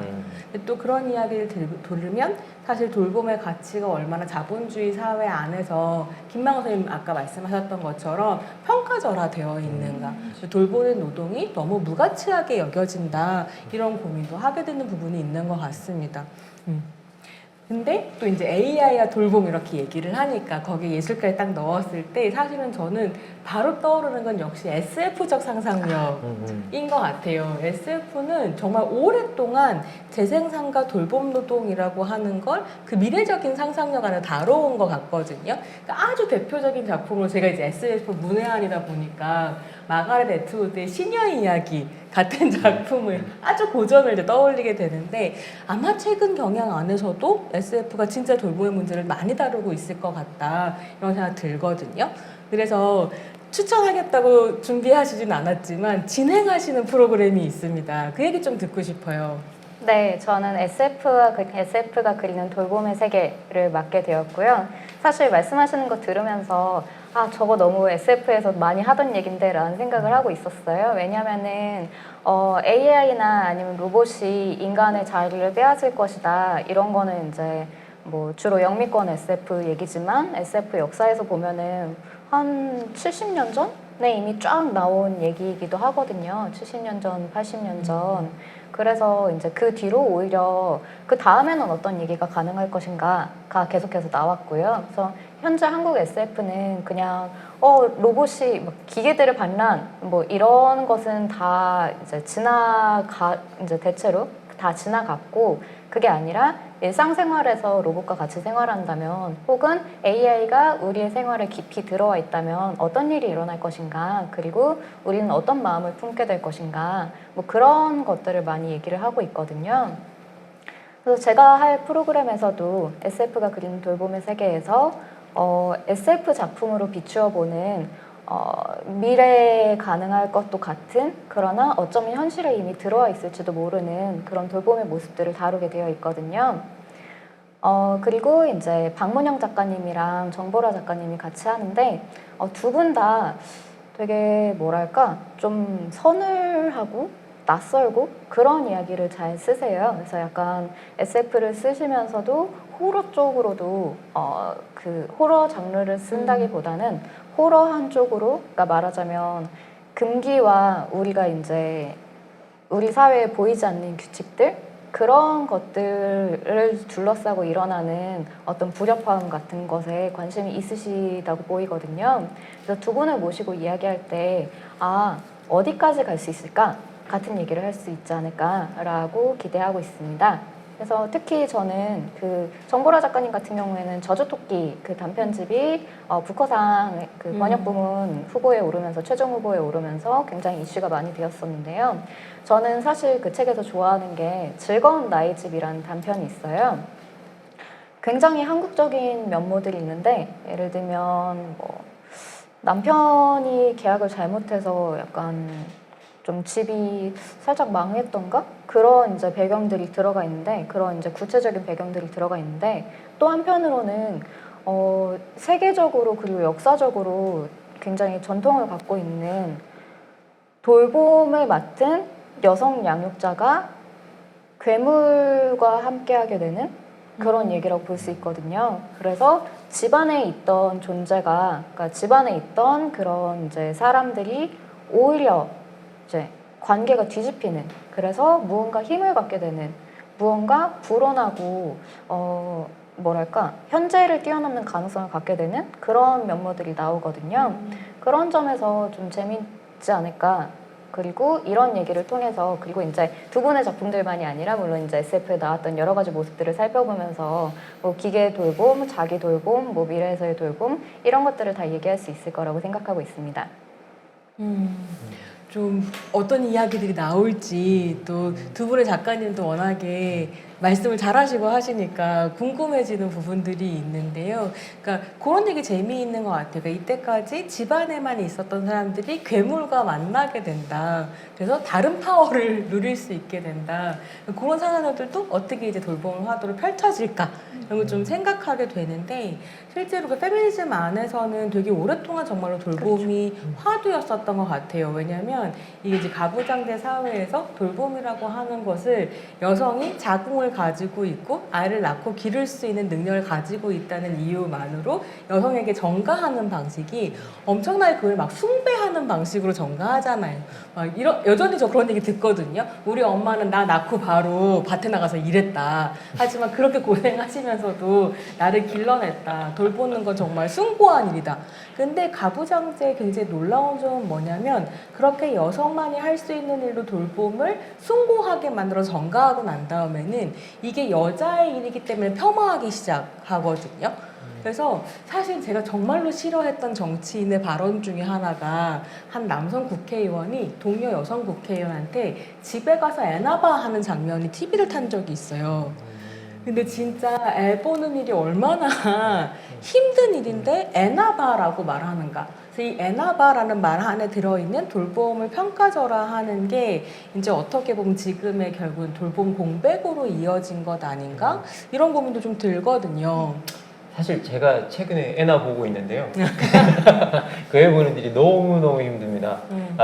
근데 또 그런 이야기를 들으면 사실 돌봄의 가치가 얼마나 자본주의 사회 안에서 김만호 선생님 아까 말씀하셨던 것처럼 평가절하되어 있는가. 돌보는 노동이 너무 무가치하게 여겨진다. 이런 고민도 하게 되는 부분이 있는 것 같습니다. 근데 또 이제 AI와 돌봄 이렇게 얘기를 하니까 거기에 예술까지 딱 넣었을 때 사실은 저는 바로 떠오르는 건 역시 SF적 상상력인 것 같아요. SF는 정말 오랫동안 재생산과 돌봄 노동이라고 하는 걸 그 미래적인 상상력 안에 다뤄온 것 같거든요. 그러니까 아주 대표적인 작품으로 제가 이제 SF 문외한이다 보니까 마가렛 애트우드의 시녀의 이야기 같은 작품을 아주 고전을 이제 떠올리게 되는데 아마 최근 경향 안에서도 SF가 진짜 돌봄의 문제를 많이 다루고 있을 것 같다 이런 생각 들거든요. 그래서 추천하겠다고 준비하시진 않았지만 진행하시는 프로그램이 있습니다. 그 얘기 좀 듣고 싶어요. 네, 저는 SF가 그리는 돌봄의 세계를 맡게 되었고요. 사실 말씀하시는 거 들으면서 아, 저거 너무 SF에서 많이 하던 얘긴데 라는 생각을 하고 있었어요. 왜냐면은 AI나 아니면 로봇이 인간의 자리를 빼앗을 것이다. 이런 거는 이제 뭐 주로 영미권 SF 얘기지만 SF 역사에서 보면은 한 70년 전에 이미 쫙 나온 얘기이기도 하거든요. 70년 전, 80년 전. 그래서 이제 그 뒤로 오히려 그 다음에는 어떤 얘기가 가능할 것인가가 계속해서 나왔고요. 그래서 현재 한국 SF는 그냥 로봇이 기계들의 반란 뭐 이런 것은 다 이제 이제 대체로 다 지나갔고 그게 아니라 일상생활에서 로봇과 같이 생활한다면 혹은 AI가 우리의 생활에 깊이 들어와 있다면 어떤 일이 일어날 것인가 그리고 우리는 어떤 마음을 품게 될 것인가 뭐 그런 것들을 많이 얘기를 하고 있거든요. 그래서 제가 할 프로그램에서도 SF가 그리는 돌봄의 세계에서 SF 작품으로 비추어보는 미래에 가능할 것도 같은 그러나 어쩌면 현실에 이미 들어와 있을지도 모르는 그런 돌봄의 모습들을 다루게 되어 있거든요. 그리고 이제 박문영 작가님이랑 정보라 작가님이 같이 하는데 두 분 다 되게 뭐랄까 좀 서늘하고 낯설고 그런 이야기를 잘 쓰세요. 그래서 약간 SF를 쓰시면서도 호러 쪽으로도 그 호러 장르를 쓴다기보다는 호러한 쪽으로, 그러니까 말하자면 금기와 우리가 이제 우리 사회에 보이지 않는 규칙들 그런 것들을 둘러싸고 일어나는 어떤 불협화음 같은 것에 관심이 있으시다고 보이거든요. 그래서 두 분을 모시고 이야기할 때 어디까지 갈 수 있을까? 같은 얘기를 할 수 있지 않을까라고 기대하고 있습니다. 그래서 특히 저는 그 정보라 작가님 같은 경우에는 저주토끼 그 단편집이 부커상 그 번역 부문 후보에 오르면서 최종 후보에 오르면서 굉장히 이슈가 많이 되었었는데요. 저는 사실 그 책에서 좋아하는 게 즐거운 나의 집이라는 단편이 있어요. 굉장히 한국적인 면모들이 있는데 예를 들면 뭐 남편이 계약을 잘못해서 약간 좀 집이 살짝 망했던가? 그런 이제 배경들이 들어가 있는데, 그런 이제 구체적인 배경들이 들어가 있는데, 또 한편으로는 세계적으로 그리고 역사적으로 굉장히 전통을 갖고 있는 돌봄을 맡은 여성 양육자가 괴물과 함께하게 되는 그런 얘기라고 볼 수 있거든요. 그래서 집안에 있던 존재가, 그러니까 집안에 있던 그런 이제 사람들이 오히려 이제 관계가 뒤집히는, 그래서 무언가 힘을 갖게 되는, 무언가 불온하고 뭐랄까 현재를 뛰어넘는 가능성을 갖게 되는 그런 면모들이 나오거든요. 그런 점에서 좀 재밌지 않을까. 그리고 이런 얘기를 통해서, 그리고 이제 두 분의 작품들만이 아니라 물론 이제 SF에 나왔던 여러 가지 모습들을 살펴보면서 뭐 기계 돌봄, 자기 돌봄, 뭐 미래에서의 돌봄 이런 것들을 다 얘기할 수 있을 거라고 생각하고 있습니다. 좀 어떤 이야기들이 나올지 또 두 분의 작가님도 워낙에 말씀을 잘하시고 하시니까 궁금해지는 부분들이 있는데요. 그러니까 그런 얘기 재미있는 것 같아요. 그러니까 이때까지 집안에만 있었던 사람들이 괴물과 만나게 된다. 그래서 다른 파워를 누릴 수 있게 된다. 그런 상황들도 어떻게 이제 돌봄 화두로 펼쳐질까 이런 걸 좀 생각하게 되는데, 실제로 그 페미니즘 안에서는 되게 오랫동안 정말로 돌봄이 화두였었던 것 같아요. 왜냐하면 이게 이제 가부장제 사회에서 돌봄이라고 하는 것을 여성이 자궁을 가지고 있고 아이를 낳고 기를 수 있는 능력을 가지고 있다는 이유만으로 여성에게 전가하는 방식이 엄청나게 그걸 막 숭배하는 방식으로 전가하잖아요. 여전히 저 그런 얘기 듣거든요. 우리 엄마는 나 낳고 바로 밭에 나가서 일했다. 하지만 그렇게 고생하시면서도 나를 길러냈다. 돌보는 건 정말 숭고한 일이다. 근데 가부장제의 굉장히 놀라운 점은 뭐냐면, 그렇게 여성만이 할 수 있는 일로 돌봄을 숭고하게 만들어 전가하고 난 다음에는 이게 여자의 일이기 때문에 폄하하기 시작하거든요. 그래서 사실 제가 정말로 싫어했던 정치인의 발언 중에 하나가, 한 남성 국회의원이 동료 여성 국회의원한테 집에 가서 애나봐 하는 장면이 TV를 탄 적이 있어요. 근데 진짜 애 보는 일이 얼마나 힘든 일인데 애나봐라고 말하는가. 그래서 이 애나봐라는 말 안에 들어있는 돌봄을 평가절하하는 게 이제 어떻게 보면 지금의 결국은 돌봄 공백으로 이어진 것 아닌가? 이런 고민도 좀 들거든요. 사실 제가 최근에 애나 보고 있는데요. 그 애 보는 일이 너무너무 힘듭니다.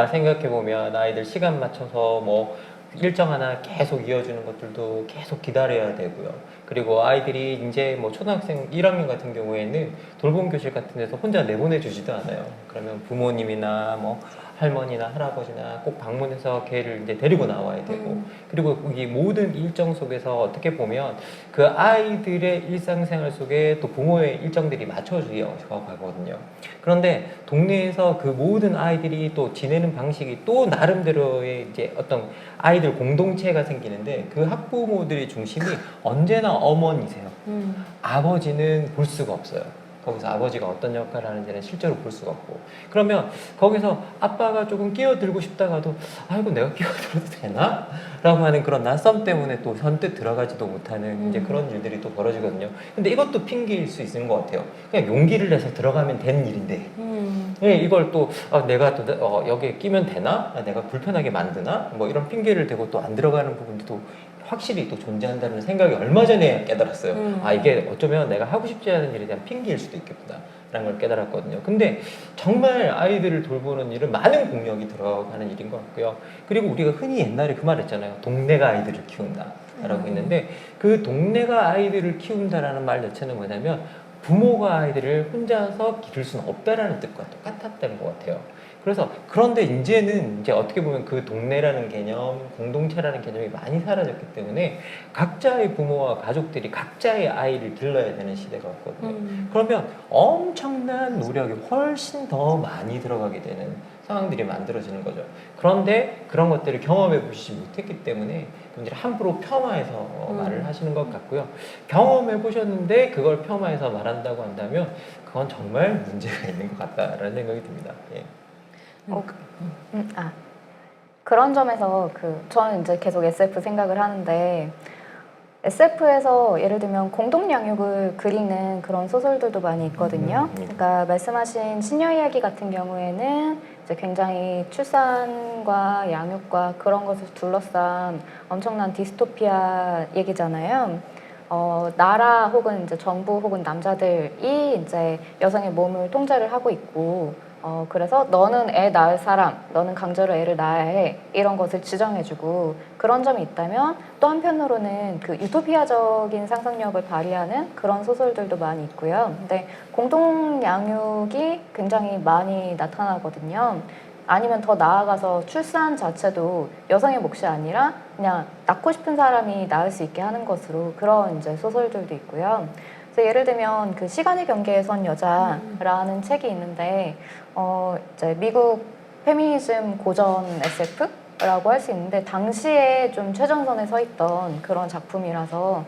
생각해보면 아이들 시간 맞춰서 뭐 일정 하나 계속 이어주는 것들도 계속 기다려야 되고요. 그리고 아이들이 이제 뭐 초등학생 1학년 같은 경우에는 돌봄 교실 같은 데서 혼자 내보내 주지도 않아요. 그러면 부모님이나 뭐 할머니나 할아버지나 꼭 방문해서 걔를 이제 데리고 나와야 되고, 그리고 이 모든 일정 속에서 어떻게 보면 그 아이들의 일상생활 속에 또 부모의 일정들이 맞춰지어서 가거든요. 그런데 동네에서 그 모든 아이들이 또 지내는 방식이 또 나름대로의 이제 어떤 아이들 공동체가 생기는데, 그 학부모들의 중심이 언제나 어머니세요. 아버지는 볼 수가 없어요. 거기서 아버지가 어떤 역할을 하는지는 실제로 볼 수가 없고, 그러면 거기서 아빠가 조금 끼어들고 싶다가도 아이고 내가 끼어들어도 되나? 라고 하는 그런 낯섦 때문에 또 선뜻 들어가지도 못하는 이제 그런 일들이 또 벌어지거든요. 근데 이것도 핑계일 수 있는 것 같아요. 그냥 용기를 내서 들어가면 되는 일인데 예, 이걸 또 내가 또 여기에 끼면 되나? 내가 불편하게 만드나? 뭐 이런 핑계를 대고 또 안 들어가는 부분도 또 확실히 또 존재한다는 생각이 얼마 전에 깨달았어요. 이게 어쩌면 내가 하고 싶지 않은 일에 대한 핑계일 수도 있겠구나 라는 걸 깨달았거든요. 근데 정말 아이들을 돌보는 일은 많은 공력이 들어가는 일인 것 같고요. 그리고 우리가 흔히 옛날에 그 말 했잖아요. 동네가 아이들을 키운다 라고 했는데, 그 동네가 아이들을 키운다라는 말 자체는 뭐냐면 부모가 아이들을 혼자서 기를 수는 없다라는 뜻과 똑같았다는 것 같아요. 그래서 그런데 이제는 이제 어떻게 보면 그 동네라는 개념, 공동체라는 개념이 많이 사라졌기 때문에 각자의 부모와 가족들이 각자의 아이를 길러야 되는 시대가 왔거든요. 그러면 엄청난 노력이 훨씬 더 많이 들어가게 되는 상황들이 만들어지는 거죠. 그런데 그런 것들을 경험해 보시지 못했기 때문에 분들이 함부로 폄하해서 말을 하시는 것 같고요. 경험해 보셨는데 그걸 폄하해서 말한다고 한다면 그건 정말 문제가 있는 것 같다라는 생각이 듭니다. 예. 그런 점에서 저는 이제 계속 SF 생각을 하는데, SF에서 예를 들면 공동 양육을 그리는 그런 소설들도 많이 있거든요. 그러니까 말씀하신 신녀 이야기 같은 경우에는 이제 굉장히 출산과 양육과 그런 것을 둘러싼 엄청난 디스토피아 얘기잖아요. 나라 혹은 이제 정부 혹은 남자들이 이제 여성의 몸을 통제를 하고 있고, 그래서 너는 애 낳을 사람, 너는 강제로 애를 낳아야 해, 이런 것을 지정해주고, 그런 점이 있다면 또 한편으로는 그 유토피아적인 상상력을 발휘하는 그런 소설들도 많이 있고요. 근데 공동 양육이 굉장히 많이 나타나거든요. 아니면 더 나아가서 출산 자체도 여성의 몫이 아니라 그냥 낳고 싶은 사람이 낳을 수 있게 하는 것으로 그런 이제 소설들도 있고요. 그래서 예를 들면 그 시간의 경계에 선 여자라는 책이 있는데, 이제 미국 페미니즘 고전 SF라고 할 수 있는데, 당시에 좀 최전선에 서 있던 그런 작품이라서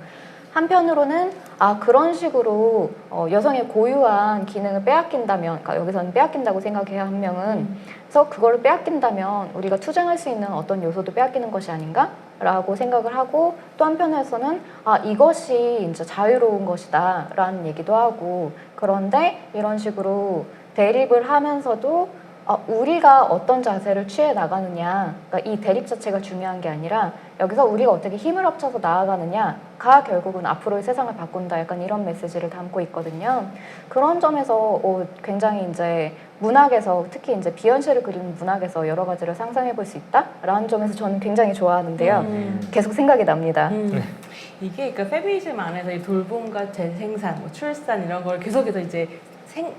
한편으로는 그런 식으로 여성의 고유한 기능을 빼앗긴다면, 그러니까 여기서는 빼앗긴다고 생각해요, 한 명은. 그래서 그거를 빼앗긴다면 우리가 투쟁할 수 있는 어떤 요소도 빼앗기는 것이 아닌가? 라고 생각을 하고, 또 한편에서는 이것이 이제 자유로운 것이다 라는 얘기도 하고, 그런데 이런 식으로 대립을 하면서도 우리가 어떤 자세를 취해 나가느냐, 그러니까 이 대립 자체가 중요한 게 아니라 여기서 우리가 어떻게 힘을 합쳐서 나아가느냐가 결국은 앞으로의 세상을 바꾼다, 약간 이런 메시지를 담고 있거든요. 그런 점에서 굉장히 이제 문학에서, 특히 이제 비현실을 그리는 문학에서 여러 가지를 상상해 볼 수 있다라는 점에서 저는 굉장히 좋아하는데요. 계속 생각이 납니다. 이게 그러니까 페미니즘 안에서 이 돌봄과 재생산, 뭐 출산 이런 걸 계속해서 이제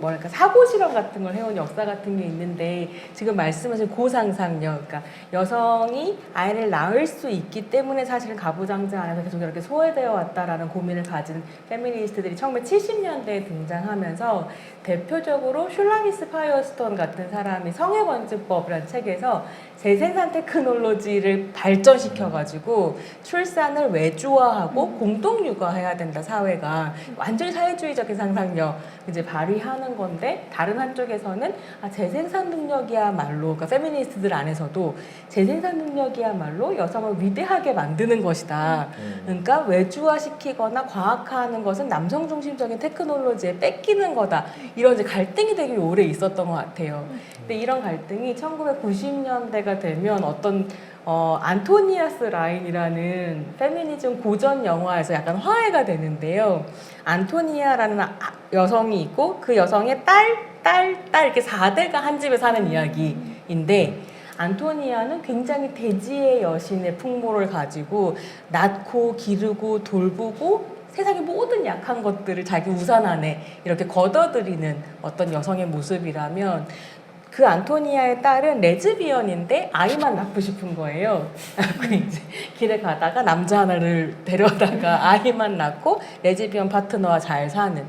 뭐랄까 사고 실험 같은 걸 해온 역사 같은 게 있는데, 지금 말씀하신 고상상력, 그러니까 여성이 아이를 낳을 수 있기 때문에 사실은 가부장제 안에서 계속 이렇게 소외되어 왔다라는 고민을 가진 페미니스트들이 1970년대에 등장하면서, 대표적으로 슐라미스 파이어스톤 같은 사람이 성애번지법이라는 책에서 재생산 테크놀로지를 발전시켜가지고 출산을 외주화하고 공동 육아해야 된다, 사회가 완전히 사회주의적인 상상력 이제 발휘하는 건데, 다른 한쪽에서는 재생산 능력이야말로, 그러니까 페미니스트들 안에서도 재생산 능력이야말로 여성을 위대하게 만드는 것이다. 그러니까 외주화시키거나 과학화하는 것은 남성 중심적인 테크놀로지에 뺏기는 거다. 이런 이제 갈등이 되게 오래 있었던 것 같아요. 근데 이런 갈등이 1990년대가 되면 어떤 안토니아스 라인이라는 페미니즘 고전 영화에서 약간 화해가 되는데요. 안토니아라는 여성이 있고, 그 여성의 딸 이렇게 4대가 한 집에 사는 이야기인데, 안토니아는 굉장히 대지의 여신의 풍모를 가지고 낳고 기르고 돌보고 세상의 모든 약한 것들을 자기 우산 안에 이렇게 걷어들이는 어떤 여성의 모습이라면, 그 안토니아의 딸은 레즈비언인데 아이만 낳고 싶은 거예요. 그 이제 길에 가다가 남자 하나를 데려다가 아이만 낳고 레즈비언 파트너와 잘 사는.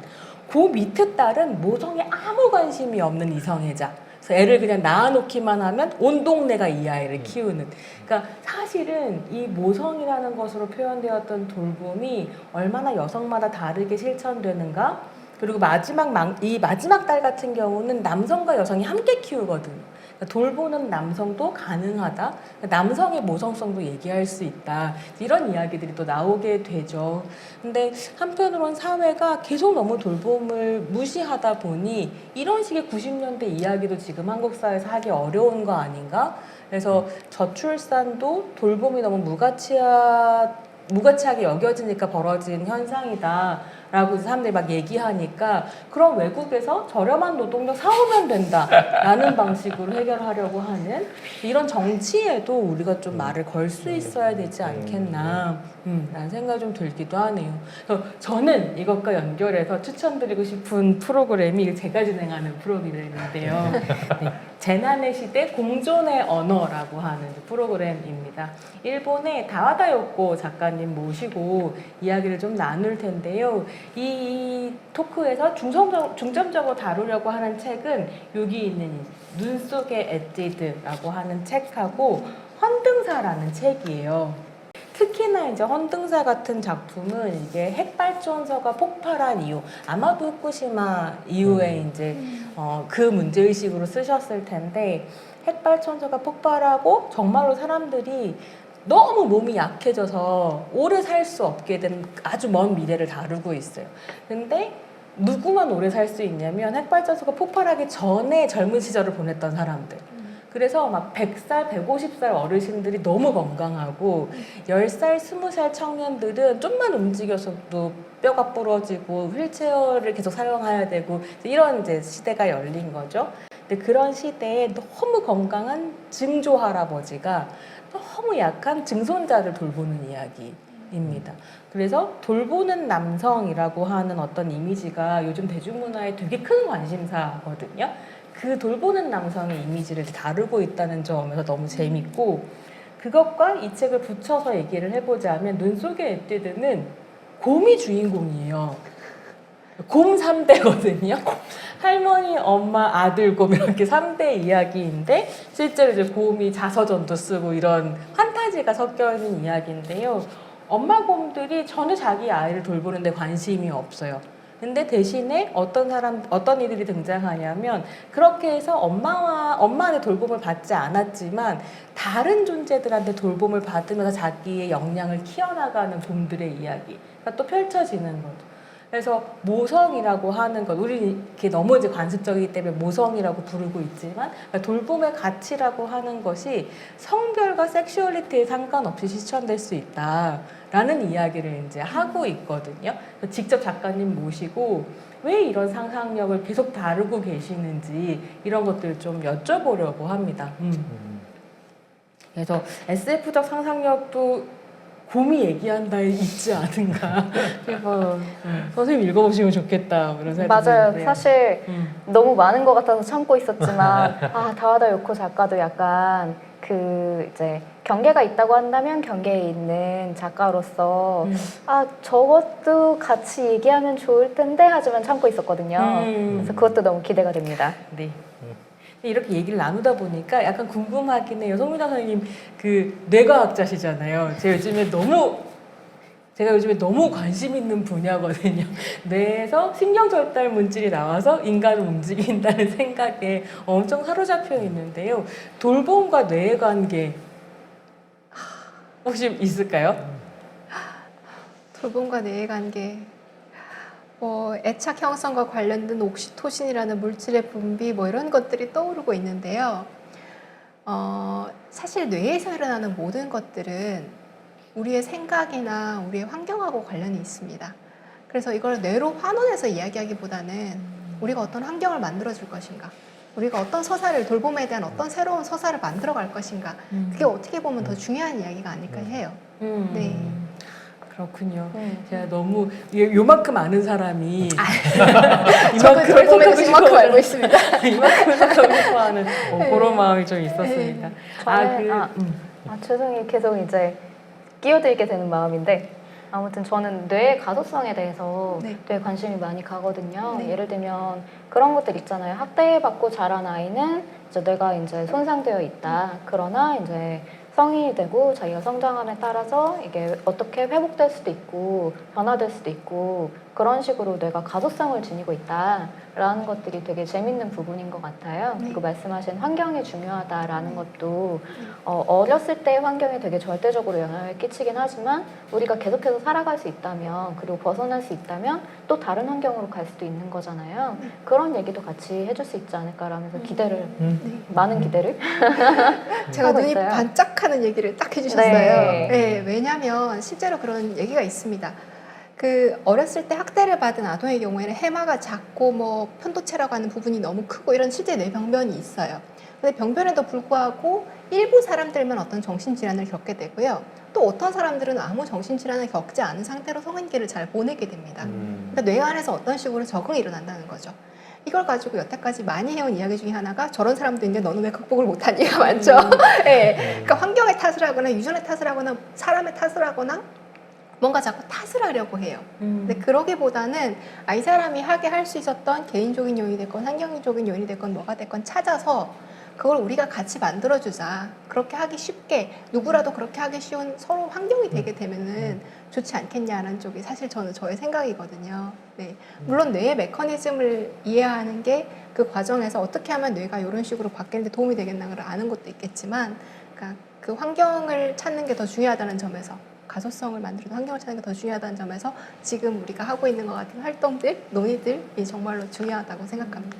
그 밑에 딸은 모성에 아무 관심이 없는 이성애자. 그래서 애를 그냥 낳아놓기만 하면 온 동네가 이 아이를 키우는. 그러니까 사실은 이 모성이라는 것으로 표현되었던 돌봄이 얼마나 여성마다 다르게 실천되는가. 그리고 이 마지막 딸 같은 경우는 남성과 여성이 함께 키우거든. 그러니까 돌보는 남성도 가능하다. 그러니까 남성의 모성성도 얘기할 수 있다. 이런 이야기들이 또 나오게 되죠. 근데 한편으로는 사회가 계속 너무 돌봄을 무시하다 보니 이런 식의 90년대 이야기도 지금 한국 사회에서 하기 어려운 거 아닌가? 그래서 저출산도 돌봄이 너무 무가치하게 여겨지니까 벌어진 현상이다. 라고 사람들이 막 얘기하니까, 그럼 외국에서 저렴한 노동력 사오면 된다라는 방식으로 해결하려고 하는 이런 정치에도 우리가 좀 말을 걸 수 있어야 되지 않겠나 라는 생각이 좀 들기도 하네요. 그래서 저는 이것과 연결해서 추천드리고 싶은 프로그램이 제가 진행하는 프로그램인데요. 네, 재난의 시대 공존의 언어라고 하는 프로그램입니다. 일본의 다와다 요코 작가님 모시고 이야기를 좀 나눌 텐데요. 이 토크에서 중점적으로 다루려고 하는 책은 여기 있는 눈 속의 에뛰드라고 하는 책하고 헌등사라는 책이에요. 특히나 이제 헌등사 같은 작품은 이게 핵발전소가 폭발한 이후, 아마도 후쿠시마 이후에 이제 그 문제의식으로 쓰셨을 텐데, 핵발전소가 폭발하고 정말로 사람들이 너무 몸이 약해져서 오래 살 수 없게 된 아주 먼 미래를 다루고 있어요. 근데 누구만 오래 살 수 있냐면 핵발전소가 폭발하기 전에 젊은 시절을 보냈던 사람들. 그래서 막 100살, 150살 어르신들이 너무 건강하고 10살, 20살 청년들은 좀만 움직여서도 뼈가 부러지고 휠체어를 계속 사용해야 되고 이런 이제 시대가 열린 거죠. 근데 그런 시대에 너무 건강한 증조 할아버지가 너무 약한 증손자를 돌보는 이야기입니다. 그래서 돌보는 남성이라고 하는 어떤 이미지가 요즘 대중문화에 되게 큰 관심사거든요. 그 돌보는 남성의 이미지를 다루고 있다는 점에서 너무 재밌고, 그것과 이 책을 붙여서 얘기를 해보자면 눈 속의 에뛰드는 곰이 주인공이에요. 곰 3대거든요. 할머니, 엄마, 아들, 곰 이렇게 3대 이야기인데 실제로 이제 곰이 자서전도 쓰고 이런 판타지가 섞여 있는 이야기인데요. 엄마 곰들이 전혀 자기 아이를 돌보는데 관심이 없어요. 근데 대신에 어떤 이들이 등장하냐면 그렇게 해서 엄마한테 돌봄을 받지 않았지만 다른 존재들한테 돌봄을 받으면서 자기의 역량을 키워나가는 곰들의 이야기가 또 펼쳐지는 거죠. 그래서 모성이라고 하는 것, 우리 이렇게 너무 이제 관습적이기 때문에 모성이라고 부르고 있지만 돌봄의 가치라고 하는 것이 성별과 섹슈얼리티에 상관없이 실천될 수 있다라는 이야기를 이제 하고 있거든요. 직접 작가님 모시고 왜 이런 상상력을 계속 다루고 계시는지 이런 것들 좀 여쭤보려고 합니다. 그래서 SF적 상상력도 곰이 얘기한다에 있지 않은가. 그래서 선생님 읽어보시면 좋겠다 이런 생각이 맞아요. 드는데요. 사실 너무 많은 것 같아서 참고 있었지만 다와다 요코 작가도 약간 그 이제 경계가 있다고 한다면 경계에 있는 작가로서 저것도 같이 얘기하면 좋을 텐데 하지만 참고 있었거든요. 그래서 그것도 너무 기대가 됩니다. 네. 이렇게 얘기를 나누다 보니까 약간 궁금하긴 해요. 송민아 선생님 그 뇌과학자시잖아요. 제가 요즘에 너무 관심 있는 분야거든요. 뇌에서 신경절달 물질이 나와서 인간을 움직인다는 생각에 엄청 사로잡혀 있는데요. 돌봄과 뇌의 관계 혹시 있을까요? 돌봄과 뇌의 관계, 애착 형성과 관련된 옥시토신이라는 물질의 분비 이런 것들이 떠오르고 있는데요. 사실 뇌에서 일어나는 모든 것들은 우리의 생각이나 우리의 환경하고 관련이 있습니다. 그래서 이걸 뇌로 환원해서 이야기하기보다는 우리가 어떤 환경을 만들어줄 것인가, 우리가 어떤 서사를, 돌봄에 대한 어떤 새로운 서사를 만들어갈 것인가, 그게 어떻게 보면 더 중요한 이야기가 아닐까 해요. 네. 그렇군요. 제가 너무 요만큼 아는 사람이 저도 돌봄에 대해서 이만큼 알고 있습니다. 이만큼 해석하고 싶어하는 그런 마음이 좀 있었습니다. 죄송해요. 계속 이제 끼어들게 되는 마음인데 아무튼 저는 뇌의 가소성에 대해서 되게 관심이 많이 가거든요. 네. 예를 들면 그런 것들 있잖아요. 학대받고 자란 아이는 이제 뇌가 이제 손상되어 있다. 그러나 이제 성인이 되고 자기가 성장함에 따라서 이게 어떻게 회복될 수도 있고 변화될 수도 있고 그런 식으로 뇌가 가소성을 지니고 있다라는 것들이 되게 재밌는 부분인 것 같아요. 그리고 말씀하신 환경이 중요하다라는 것도 어렸을 때의 환경이 되게 절대적으로 영향을 끼치긴 하지만 우리가 계속해서 살아갈 수 있다면 그리고 벗어날 수 있다면 또 다른 환경으로 갈 수도 있는 거잖아요. 그런 얘기도 같이 해줄 수 있지 않을까라면서 기대를 많은 기대를 제가 하고 눈이 있어요. 반짝하는 얘기를 딱 해주셨어요. 네, 왜냐하면 실제로 그런 얘기가 있습니다. 그 어렸을 때 학대를 받은 아동의 경우에는 해마가 작고 편도체라고 하는 부분이 너무 크고 이런 실제 뇌병변이 있어요. 근데 병변에도 불구하고 일부 사람들만 어떤 정신질환을 겪게 되고요. 또 어떤 사람들은 아무 정신질환을 겪지 않은 상태로 성인기를 잘 보내게 됩니다. 그러니까 뇌 안에서 어떤 식으로 적응이 일어난다는 거죠. 이걸 가지고 여태까지 많이 해온 이야기 중에 하나가 저런 사람도 있는데 너는 왜 극복을 못하니가 많죠. 네. 그러니까 환경의 탓을 하거나 유전의 탓을 하거나 사람의 탓을 하거나 뭔가 자꾸 탓을 하려고 해요. 근데 그러기보다는 이 사람이 하게 할 수 있었던 개인적인 요인이 됐건 환경적인 요인이 됐건 뭐가 됐건 찾아서 그걸 우리가 같이 만들어주자. 그렇게 하기 쉽게 누구라도 그렇게 하기 쉬운 서로 환경이 되게 되면은 좋지 않겠냐는 쪽이 사실 저의 생각이거든요. 네. 물론 뇌의 메커니즘을 이해하는 게 그 과정에서 어떻게 하면 뇌가 이런 식으로 바뀌는데 도움이 되겠나를 아는 것도 있겠지만 그러니까 그 환경을 찾는 게 더 중요하다는 점에서 가소성을 만드는 환경을 찾는 게 더 중요하다는 점에서 지금 우리가 하고 있는 것 같은 활동들, 논의들이 정말로 중요하다고 생각합니다.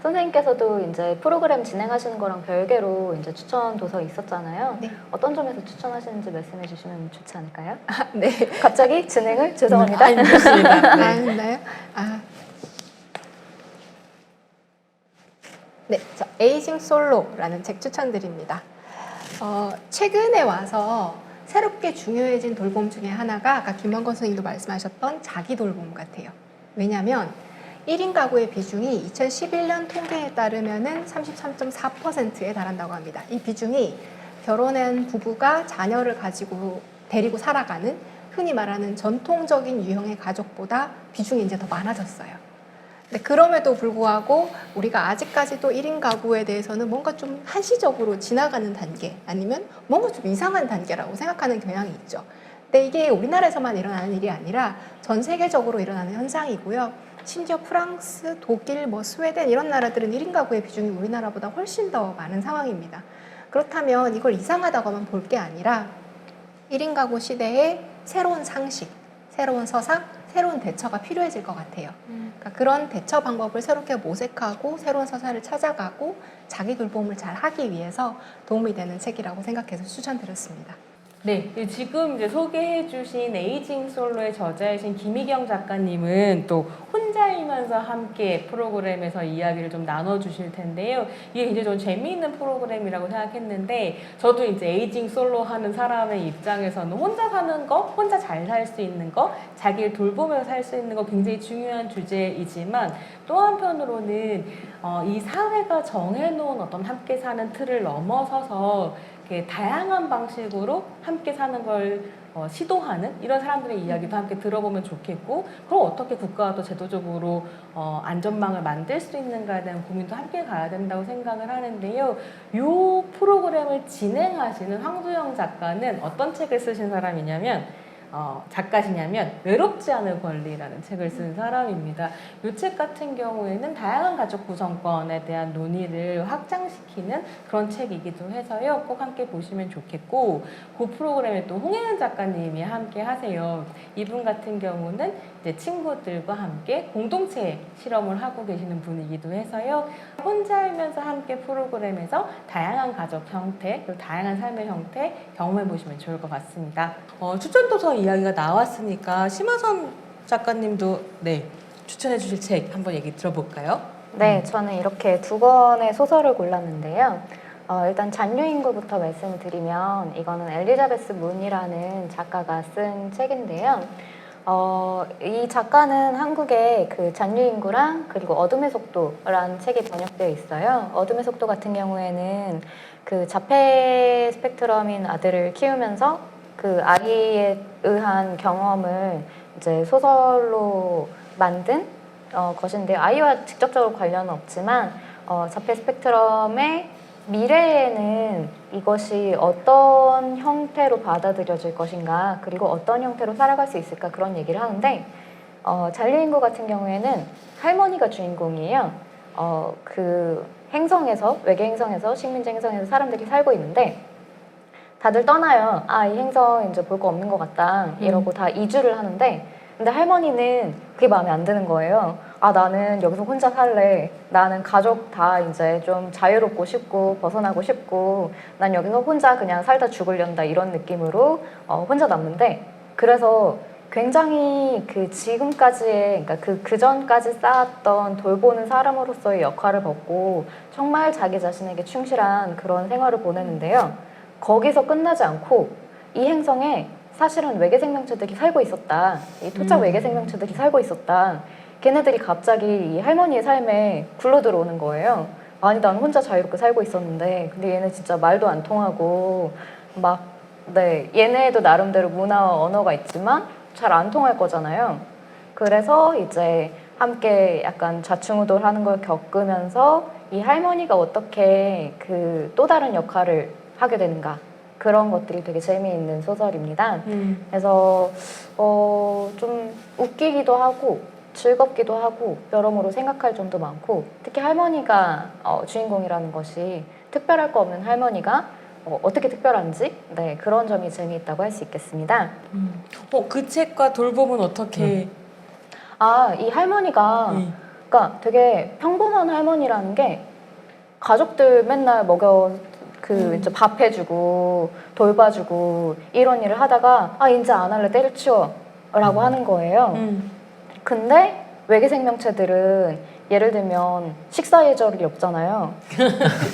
선생님께서도 이제 프로그램 진행하시는 거랑 별개로 이제 추천 도서 있었잖아요. 네. 어떤 점에서 추천하시는지 말씀해 주시면 좋지 않을까요? 네. 갑자기 진행을 죄송합니다. 아니, 좋습니다. 아, 네. 했나요? 네, 저 에이징 솔로라는 책 추천드립니다. 최근에 와서 새롭게 중요해진 돌봄 중에 하나가 아까 김원건 선생님도 말씀하셨던 자기 돌봄 같아요. 왜냐하면 1인 가구의 비중이 2011년 통계에 따르면은 33.4%에 달한다고 합니다. 이 비중이 결혼한 부부가 자녀를 가지고 데리고 살아가는 흔히 말하는 전통적인 유형의 가족보다 비중이 이제 더 많아졌어요. 근데 그럼에도 불구하고 우리가 아직까지도 1인 가구에 대해서는 뭔가 좀 한시적으로 지나가는 단계 아니면 뭔가 좀 이상한 단계라고 생각하는 경향이 있죠. 근데 이게 우리나라에서만 일어나는 일이 아니라 전 세계적으로 일어나는 현상이고요. 심지어 프랑스, 독일, 스웨덴 이런 나라들은 1인 가구의 비중이 우리나라보다 훨씬 더 많은 상황입니다. 그렇다면 이걸 이상하다고만 볼 게 아니라 1인 가구 시대에 새로운 상식, 새로운 서상, 새로운 대처가 필요해질 것 같아요. 그러니까 그런 대처 방법을 새롭게 모색하고 새로운 서사를 찾아가고 자기 돌봄을 잘 하기 위해서 도움이 되는 책이라고 생각해서 추천드렸습니다. 네, 지금 이제 소개해주신 에이징 솔로의 저자이신 김희경 작가님은 또 혼자이면서 함께 프로그램에서 이야기를 좀 나눠주실 텐데요. 이게 굉장히 좀 재미있는 프로그램이라고 생각했는데 저도 이제 에이징 솔로 하는 사람의 입장에서는 혼자 사는 거, 혼자 잘 살 수 있는 거, 자기를 돌보면서 살 수 있는 거 굉장히 중요한 주제이지만 또 한편으로는 이 사회가 정해놓은 어떤 함께 사는 틀을 넘어서서 이렇게 다양한 방식으로 함께 사는 걸 시도하는 이런 사람들의 이야기도 함께 들어보면 좋겠고 그럼 어떻게 국가가 또 제도적으로 안전망을 만들 수 있는가에 대한 고민도 함께 가야 된다고 생각을 하는데요. 이 프로그램을 진행하시는 황두영 작가는 어떤 책을 쓰신 사람이냐면 작가시냐면 외롭지 않을 권리라는 책을 쓴 사람입니다. 이 책 같은 경우에는 다양한 가족 구성권에 대한 논의를 확장시키는 그런 책이기도 해서요. 꼭 함께 보시면 좋겠고 그 프로그램에 또 홍혜은 작가님이 함께 하세요. 이분 같은 경우는 이제 친구들과 함께 공동체 실험을 하고 계시는 분이기도 해서요. 혼자 알면서 함께 프로그램에서 다양한 가족 형태 그리고 다양한 삶의 형태 경험해 보시면 좋을 것 같습니다. 추천 도서 이야기가 나왔으니까 심화선 작가님도 네 추천해 주실 책 한번 얘기 들어볼까요? 네, 저는 이렇게 두 권의 소설을 골랐는데요. 일단 잔류인구부터 말씀을 드리면 이거는 엘리자베스 문이라는 작가가 쓴 책인데요. 이 작가는 한국의 그 잔류인구랑 그리고 어둠의 속도라는 책이 번역되어 있어요. 어둠의 속도 같은 경우에는 그 자폐 스펙트럼인 아들을 키우면서 그 아이에 의한 경험을 이제 소설로 만든 것인데요. 아이와 직접적으로 관련은 없지만 자폐 스펙트럼의 미래에는 이것이 어떤 형태로 받아들여질 것인가 그리고 어떤 형태로 살아갈 수 있을까 그런 얘기를 하는데 잔류인구 같은 경우에는 할머니가 주인공이에요. 그 행성에서 외계 행성에서 식민지 행성에서 사람들이 살고 있는데 다들 떠나요. 이 행성 이제 볼 거 없는 것 같다 이러고 다 이주를 하는데 근데 할머니는 그게 마음에 안 드는 거예요. 나는 여기서 혼자 살래. 나는 가족 다 이제 좀 자유롭고 싶고 벗어나고 싶고 난 여기서 혼자 그냥 살다 죽으련다 이런 느낌으로 혼자 남는데 그래서 굉장히 그 지금까지의 그러니까 그 전까지 쌓았던 돌보는 사람으로서의 역할을 벗고 정말 자기 자신에게 충실한 그런 생활을 보내는데요. 거기서 끝나지 않고 이 행성에 사실은 외계 생명체들이 살고 있었다. 이 토착 외계 생명체들이 살고 있었다. 걔네들이 갑자기 이 할머니의 삶에 굴러 들어오는 거예요. 아니 난 혼자 자유롭게 살고 있었는데 근데 얘네 진짜 말도 안 통하고 네 얘네도 나름대로 문화와 언어가 있지만 잘 안 통할 거잖아요. 그래서 이제 함께 약간 좌충우돌하는 걸 겪으면서 이 할머니가 어떻게 그 또 다른 역할을 하게 되는가 그런 것들이 되게 재미있는 소설입니다. 그래서 좀 웃기기도 하고 즐겁기도 하고 여러모로 생각할 점도 많고 특히 할머니가 주인공이라는 것이 특별할 거 없는 할머니가 어떻게 특별한지 네, 그런 점이 재미있다고 할 수 있겠습니다. 그 책과 돌봄은 어떻게? 이 할머니가 그러니까 되게 평범한 할머니라는 게 가족들 맨날 이제 밥 해주고 돌봐주고 이런 일을 하다가 이제 안 할래 때려치워라고 하는 거예요. 근데 외계 생명체들은 예를 들면 식사 예절이 없잖아요.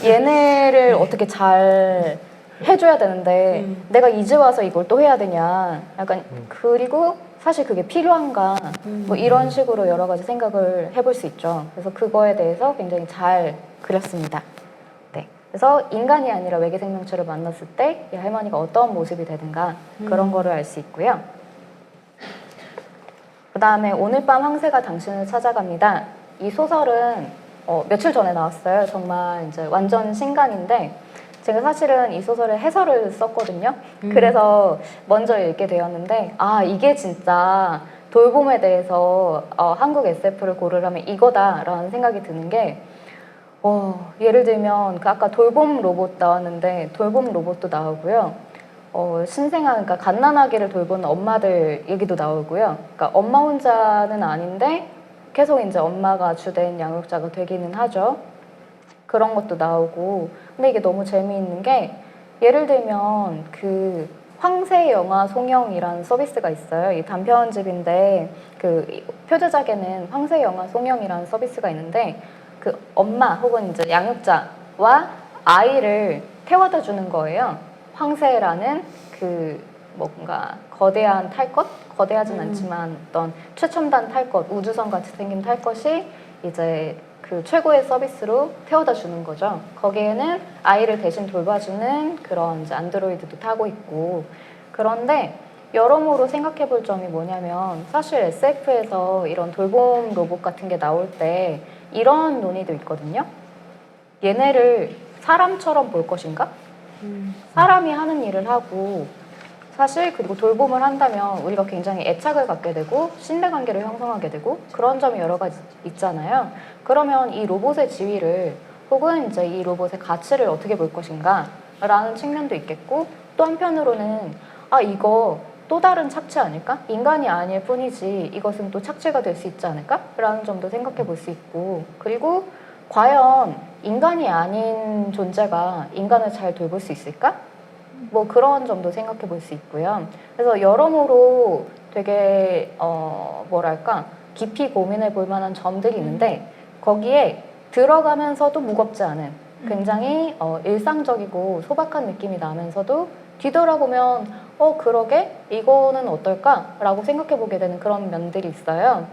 얘네를 어떻게 잘 해줘야 되는데 내가 이제 와서 이걸 또 해야 되냐. 약간 그리고 사실 그게 필요한가 뭐 이런 식으로 여러 가지 생각을 해볼 수 있죠. 그래서 그거에 대해서 굉장히 잘 그렸습니다. 네. 그래서 인간이 아니라 외계 생명체를 만났을 때 이 할머니가 어떤 모습이 되든가 그런 거를 알 수 있고요. 그 다음에 오늘 밤 황새가 당신을 찾아갑니다. 이 소설은 며칠 전에 나왔어요. 정말 이제 완전 신간인데 제가 사실은 이 소설의 해설을 썼거든요. 그래서 먼저 읽게 되었는데 이게 진짜 돌봄에 대해서 한국 SF를 고르라면 이거다라는 생각이 드는 게 예를 들면 그 아까 돌봄 로봇 나왔는데 돌봄 로봇도 나오고요. 신생아, 그러니까 갓난아기를 돌보는 엄마들 얘기도 나오고요. 그러니까 엄마 혼자는 아닌데 계속 이제 엄마가 주된 양육자가 되기는 하죠. 그런 것도 나오고. 근데 이게 너무 재미있는 게 예를 들면 그 황새 영화 송영이라는 서비스가 있어요. 이 단편집인데 그 표제작에는 황새 영화 송영이라는 서비스가 있는데 그 엄마 혹은 이제 양육자와 아이를 태워다 주는 거예요. 황새라는 그 뭔가 거대한 탈 것? 거대하진 않지만 어떤 최첨단 탈 것, 우주선 같이 생긴 탈 것이 이제 그 최고의 서비스로 태워다 주는 거죠. 거기에는 아이를 대신 돌봐주는 그런 이제 안드로이드도 타고 있고. 그런데 여러모로 생각해 볼 점이 뭐냐면 사실 SF에서 이런 돌봄 로봇 같은 게 나올 때 이런 논의도 있거든요. 얘네를 사람처럼 볼 것인가? 사람이 하는 일을 하고 사실 그리고 돌봄을 한다면 우리가 굉장히 애착을 갖게 되고 신뢰관계를 형성하게 되고 그런 점이 여러 가지 있잖아요. 그러면 이 로봇의 지위를 혹은 이제 이 로봇의 가치를 어떻게 볼 것인가 라는 측면도 있겠고 또 한편으로는 이거 또 다른 착취 아닐까? 인간이 아닐 뿐이지 이것은 또 착취가 될 수 있지 않을까? 라는 점도 생각해 볼 수 있고 그리고 과연 인간이 아닌 존재가 인간을 잘 돌볼 수 있을까? 뭐 그런 점도 생각해 볼 수 있고요. 그래서 여러모로 되게 뭐랄까 깊이 고민해 볼 만한 점들이 있는데 거기에 들어가면서도 무겁지 않은 굉장히 일상적이고 소박한 느낌이 나면서도 뒤돌아보면 그러게 이거는 어떨까? 라고 생각해 보게 되는 그런 면들이 있어요.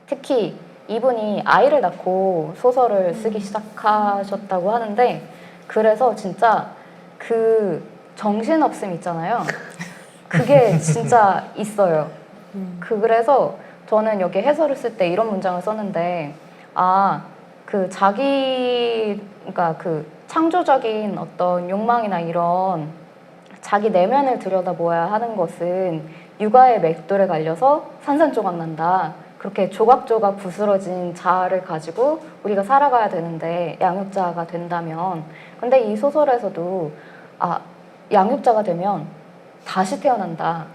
특히 이분이 아이를 낳고 소설을 쓰기 시작하셨다고 하는데 그래서 진짜 그 정신없음 있잖아요. 그게 진짜 있어요. 그래서 저는 여기 해설을 쓸 때 이런 문장을 썼는데 그러니까 그 창조적인 어떤 욕망이나 이런 자기 내면을 들여다보아야 하는 것은 육아의 맷돌에 갈려서 산산조각 난다. 그렇게 조각조각 부스러진 자아를 가지고 우리가 살아가야 되는데 양육자가 된다면 근데 이 소설에서도 양육자가 되면 다시 태어난다.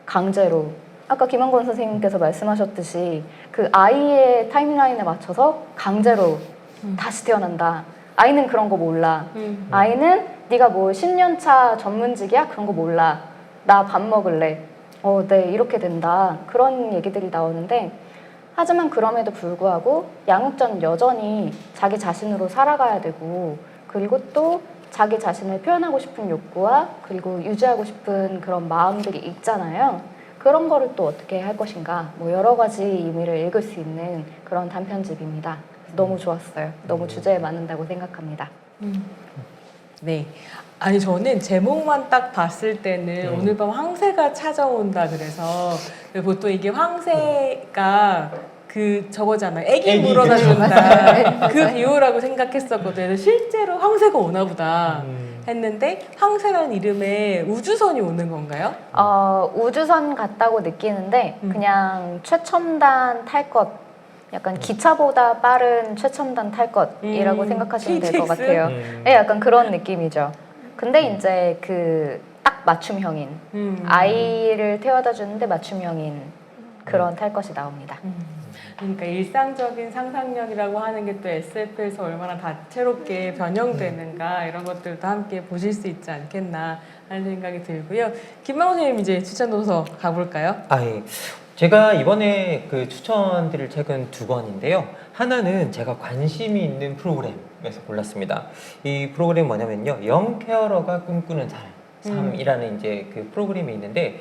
강제로. 아까 김한권 선생님께서 말씀하셨듯이 그 아이의 타임라인에 맞춰서 강제로 다시 태어난다. 아이는 그런 거 몰라. 아이는 네가 뭐 10년차 전문직이야? 그런 거 몰라. 나 밥 먹을래. 네, 이렇게 된다. 그런 얘기들이 나오는데 하지만 그럼에도 불구하고 양육자는 여전히 자기 자신으로 살아가야 되고 그리고 또 자기 자신을 표현하고 싶은 욕구와 그리고 유지하고 싶은 그런 마음들이 있잖아요. 그런 거를 또 어떻게 할 것인가 뭐 여러 가지 의미를 읽을 수 있는 그런 단편집입니다. 너무 좋았어요. 너무 주제에 맞는다고 생각합니다. 네. 아니 저는 제목만 딱 봤을 때는 오늘 밤 황새가 찾아온다 그래서 보통 이게 황새가 저거잖아요. 애기 물어다 준다. 그 비유라고 생각했었거든요. 실제로 황새가 오나 보다 했는데 황새라는 이름에 우주선이 오는 건가요? 우주선 같다고 느끼는데 그냥 최첨단 탈 것 약간 기차보다 빠른 최첨단 탈 것이라고 생각하시면 될 것 KTX? 같아요. 네, 약간 그런 느낌이죠. 근데 이제 그 딱 맞춤형인 아이를 태워다 주는데 맞춤형인 그런 탈 것이 나옵니다. 그러니까 일상적인 상상력이라고 하는 게 또 SF에서 얼마나 다채롭게 변형되는가 이런 것들도 함께 보실 수 있지 않겠나 하는 생각이 들고요. 김만호 선생님 이제 추천 도서 가볼까요? 예. 제가 이번에 그 추천드릴 책은 두 권인데요. 하나는 제가 관심이 있는 프로그램에서 골랐습니다. 이 프로그램이 뭐냐면요. 영케어러가 꿈꾸는 삶이라는 이제 그 프로그램이 있는데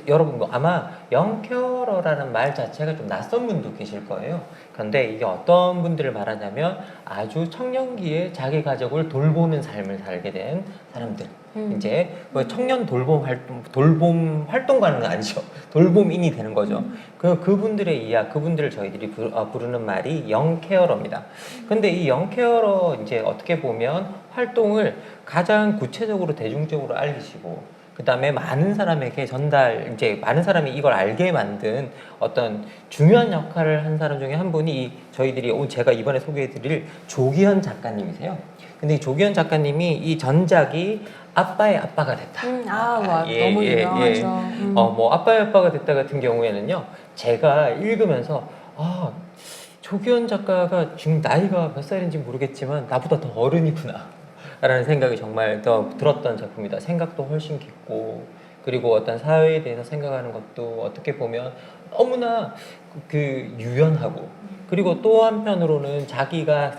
여러분 아마 영케어러라는 말 자체가 좀 낯선 분도 계실 거예요. 그런데 이게 어떤 분들을 말하냐면 아주 청년기에 자기 가족을 돌보는 삶을 살게 된 사람들. 이제 뭐 청년 돌봄 활동가는 아니죠. 돌봄인이 되는 거죠. 그분들을 저희들이 부르는 말이 영케어러입니다. 근데 이 영케어러 이제 어떻게 보면 활동을 가장 구체적으로 대중적으로 알리시고 그 다음에 많은 사람에게 이제 많은 사람이 이걸 알게 만든 어떤 중요한 역할을 한 사람 중에 한 분이 제가 이번에 소개해드릴 조기현 작가님이세요. 근데 이 조기현 작가님이 이 전작이 아빠의 아빠가 됐다. 너무 유명하죠. 뭐 아빠의 아빠가 됐다 같은 경우에는요, 제가 읽으면서 조기현 작가가 지금 나이가 몇 살인지 모르겠지만 나보다 더 어른이구나 라는 생각이 정말 더 들었던 작품이다. 생각도 훨씬 깊고 그리고 어떤 사회에 대해서 생각하는 것도 어떻게 보면 너무나 그 유연하고 그리고 또 한편으로는 자기가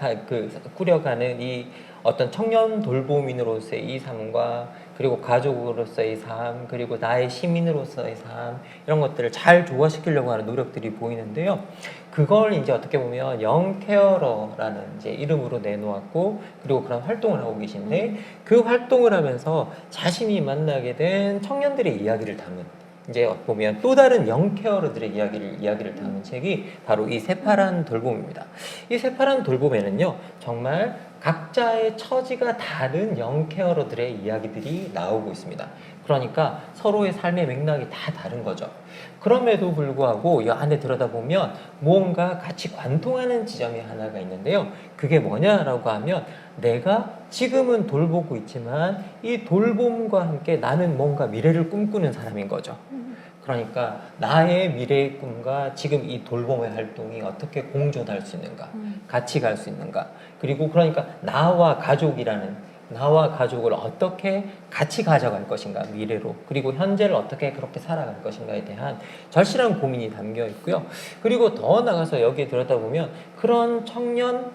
꾸려가는 이 어떤 청년 돌봄인으로서의 이 삶과 그리고 가족으로서의 삶 그리고 나의 시민으로서의 삶 이런 것들을 잘 조화시키려고 하는 노력들이 보이는데요. 그걸 이제 어떻게 보면 영케어러라는 이제 이름으로 내놓았고 그리고 그런 활동을 하고 계신데 그 활동을 하면서 자신이 만나게 된 청년들의 이야기를 담은 이제 보면 또 다른 영케어러들의 이야기를 담은 책이 바로 이 새파란 돌봄입니다. 이 새파란 돌봄에는요 정말 각자의 처지가 다른 영케어러들의 이야기들이 나오고 있습니다. 그러니까 서로의 삶의 맥락이 다 다른 거죠. 그럼에도 불구하고 이 안에 들여다보면 뭔가 같이 관통하는 지점이 하나가 있는데요. 그게 뭐냐라고 하면 내가 지금은 돌보고 있지만 이 돌봄과 함께 나는 뭔가 미래를 꿈꾸는 사람인 거죠. 그러니까 나의 미래의 꿈과 지금 이 돌봄의 활동이 어떻게 공존할 수 있는가, 같이 갈 수 있는가, 그리고 그러니까 나와 가족을 어떻게 같이 가져갈 것인가, 미래로, 그리고 현재를 어떻게 그렇게 살아갈 것인가에 대한 절실한 고민이 담겨 있고요. 그리고 더 나가서 여기에 들여다보면 그런 청년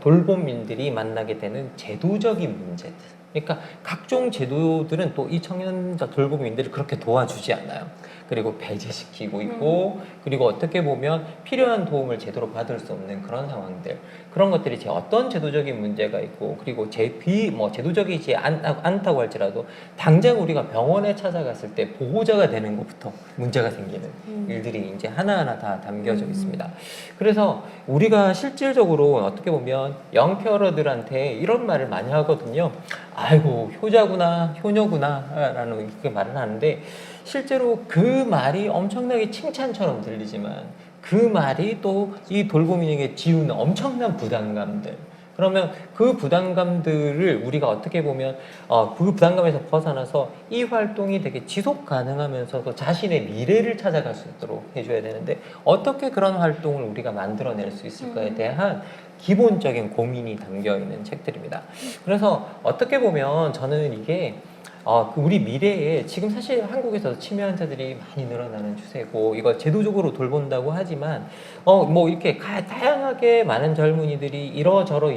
돌봄인들이 만나게 되는 제도적인 문제들, 그러니까 각종 제도들은 또 이 청년 돌봄인들을 그렇게 도와주지 않아요. 그리고 배제시키고 있고 그리고 어떻게 보면 필요한 도움을 제대로 받을 수 없는 그런 상황들, 그런 것들이 어떤 제도적인 문제가 있고 그리고 제도적이지 않다고 할지라도 당장 우리가 병원에 찾아갔을 때 보호자가 되는 것부터 문제가 생기는 일들이 이제 하나하나 다 담겨져 있습니다. 그래서 우리가 실질적으로 어떻게 보면 영케어러들한테 이런 말을 많이 하거든요. 아이고 효자구나 효녀구나 라는 그 말을 하는데 실제로 그 말이 엄청나게 칭찬처럼 들리지만 그 말이 또 이 돌봄인에게 지우는 엄청난 부담감들, 그러면 그 부담감들을 우리가 어떻게 보면 그 부담감에서 벗어나서 이 활동이 되게 지속 가능하면서도 자신의 미래를 찾아갈 수 있도록 해줘야 되는데 어떻게 그런 활동을 우리가 만들어낼 수 있을까에 대한 기본적인 고민이 담겨 있는 책들입니다. 그래서 어떻게 보면 저는 이게 우리 미래에 지금 사실 한국에서 치매 환자들이 많이 늘어나는 추세고 이걸 제도적으로 돌본다고 하지만 뭐 이렇게 다양하게 많은 젊은이들이 이러저러